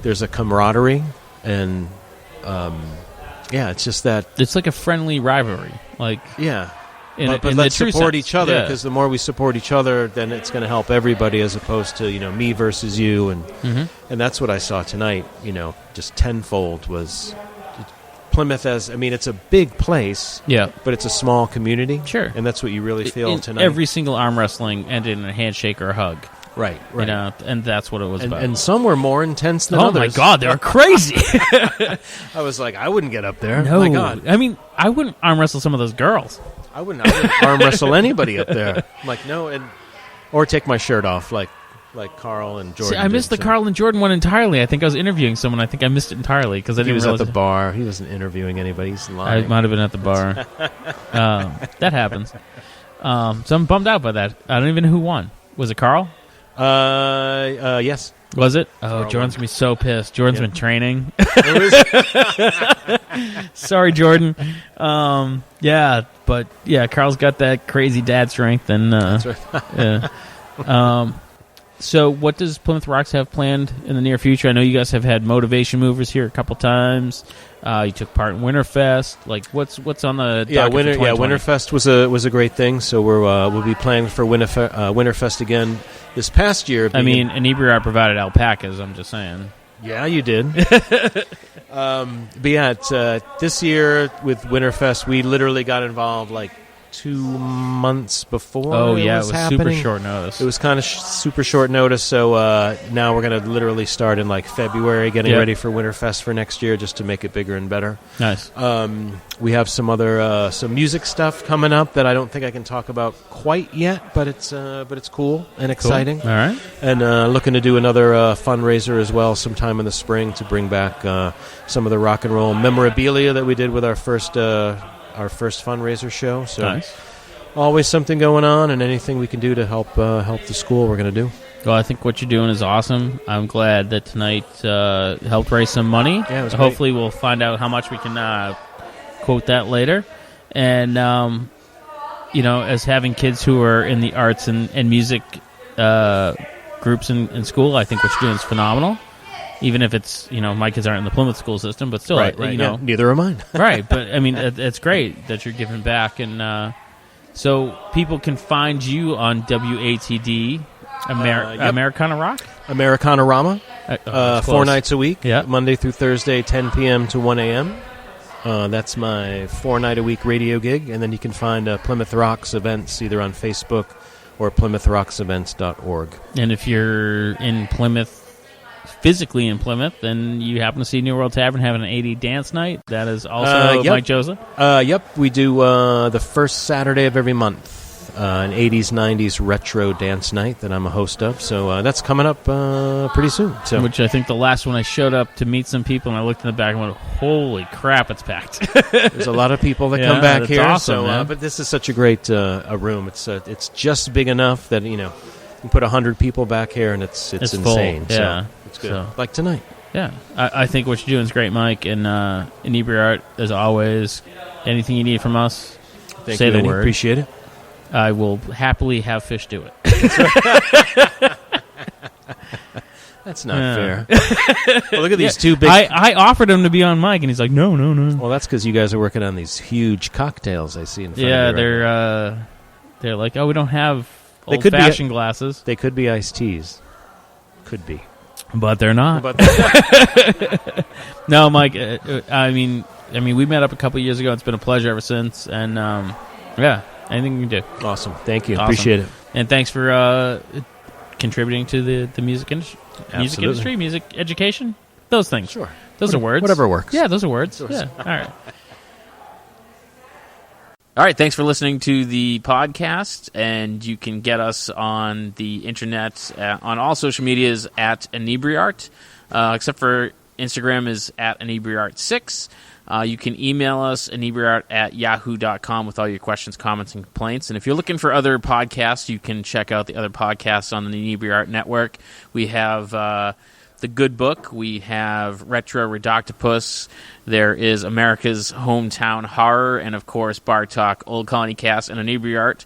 there's a camaraderie and Yeah, it's just that it's like a friendly rivalry. Like yeah. But let's the true support sense. each other, Yeah. because the more we support each other, then it's going to help everybody, as opposed to me versus you, and that's what I saw tonight. Just tenfold was Plymouth. It's a big place, yeah, but it's a small community, sure, and that's what you really feel tonight. Every single arm wrestling ended in a handshake or a hug. Right. And that's what it was about. And some were more intense than oh others. my God, they were crazy. I was like, I wouldn't get up there. No, my God. I wouldn't arm wrestle some of those girls. I wouldn't arm wrestle anybody up there. I'm like, no, or take my shirt off, like Karl and Jordan. See, I missed the Karl and Jordan one entirely. I think I was interviewing someone. I think I missed it entirely because I didn't realize. He was at the it. bar. He wasn't interviewing anybody. He's lying. I might have been at the bar. That happens. So I'm bummed out by that. I don't even know who won. Was it Karl? Yes. Was it? Oh, Jordan's going to be so pissed. Jordan's been training. Sorry, Jordan. But Karl's got that crazy dad strength. And, that's right. so what does Plymouth Rocks have planned in the near future? I know you guys have had Motivation Movers here a couple times. You took part in Winterfest. Like, what's on the docket for 2020? Winterfest was a great thing. So we'll be planning for Winterfest again this past year. Inebriart provided alpacas. I'm just saying. Yeah, you did. This year with Winterfest, we literally got involved like 2 months before. Oh yeah, it was super short notice. It was kind of super short notice. So now we're going to literally start in like February, getting ready for Winterfest for next year, just to make it bigger and better. Nice. We have some other some music stuff coming up that I don't think I can talk about quite yet, but it's cool and exciting. Cool. All right. And looking to do another fundraiser as well sometime in the spring to bring back some of the rock and roll memorabilia that we did with our first fundraiser show. So nice. Always something going on, and anything we can do to help the school, we're going to do. Well, I think what you're doing is awesome. I'm glad that tonight helped raise some money. Yeah, it was hopefully we'll find out how much we can quote that later. And as having kids who are in the arts and music groups in school, I think what you're doing is phenomenal. Even if it's, my kids aren't in the Plymouth school system, but still, right. Neither are mine. Right, but it's great that you're giving back, and so people can find you on WATD, Americana Rock, Americana-rama, 4 nights a week, Monday through Thursday, 10 p.m. to 1 a.m. That's my 4-night-a-week radio gig, and then you can find Plymouth Rocks events either on Facebook or PlymouthRocksEvents.org. And if you're in Plymouth, physically in Plymouth, then you happen to see New World Tavern having an 80 dance night. That is also Mike Joseph. Yep, we do the first Saturday of every month, an 80s, 90s retro dance night that I'm a host of. So that's coming up pretty soon. So, which I think the last one I showed up to meet some people, and I looked in the back and went, holy crap, it's packed. There's a lot of people that come back here. Awesome, but this is such a great a room. It's just big enough that, you can put 100 people back here, and it's insane. Full. Yeah. So it's good. So, like tonight. Yeah. I think what you're doing is great, Mike. And Inebriart, as always, anything you need from us, say the word. Appreciate it. I will happily have Fish do it. That's not fair. Well, look at these two big... I offered him to be on Mike, and he's like, no. Well, that's because you guys are working on these huge cocktails I see in front of you. Yeah, they're like, we don't have old-fashioned glasses. They could be iced teas. Could be. But they're not. No, Mike, we met up a couple years ago. It's been a pleasure ever since. And, anything you can do. Awesome. Thank you. Awesome. Appreciate it. And thanks for contributing to the music industry. Absolutely. Music industry, music education, those things. Sure. Those are words. Whatever works. Yeah, those are words. Yeah, all right. All right, thanks for listening to the podcast, and you can get us on the internet on all social medias at Inebriart, except for Instagram is at Inebriart6. You can email us, inebriart@yahoo.com, with all your questions, comments, and complaints. And if you're looking for other podcasts, you can check out the other podcasts on the Inebriart Network. We have The Good Book. We have Retro Redoctopus. There is America's Hometown Horror. And, of course, Bar Talk, Old Colony Cast, and Inebriart.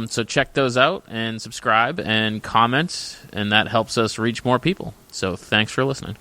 So check those out and subscribe and comment, and that helps us reach more people. So thanks for listening.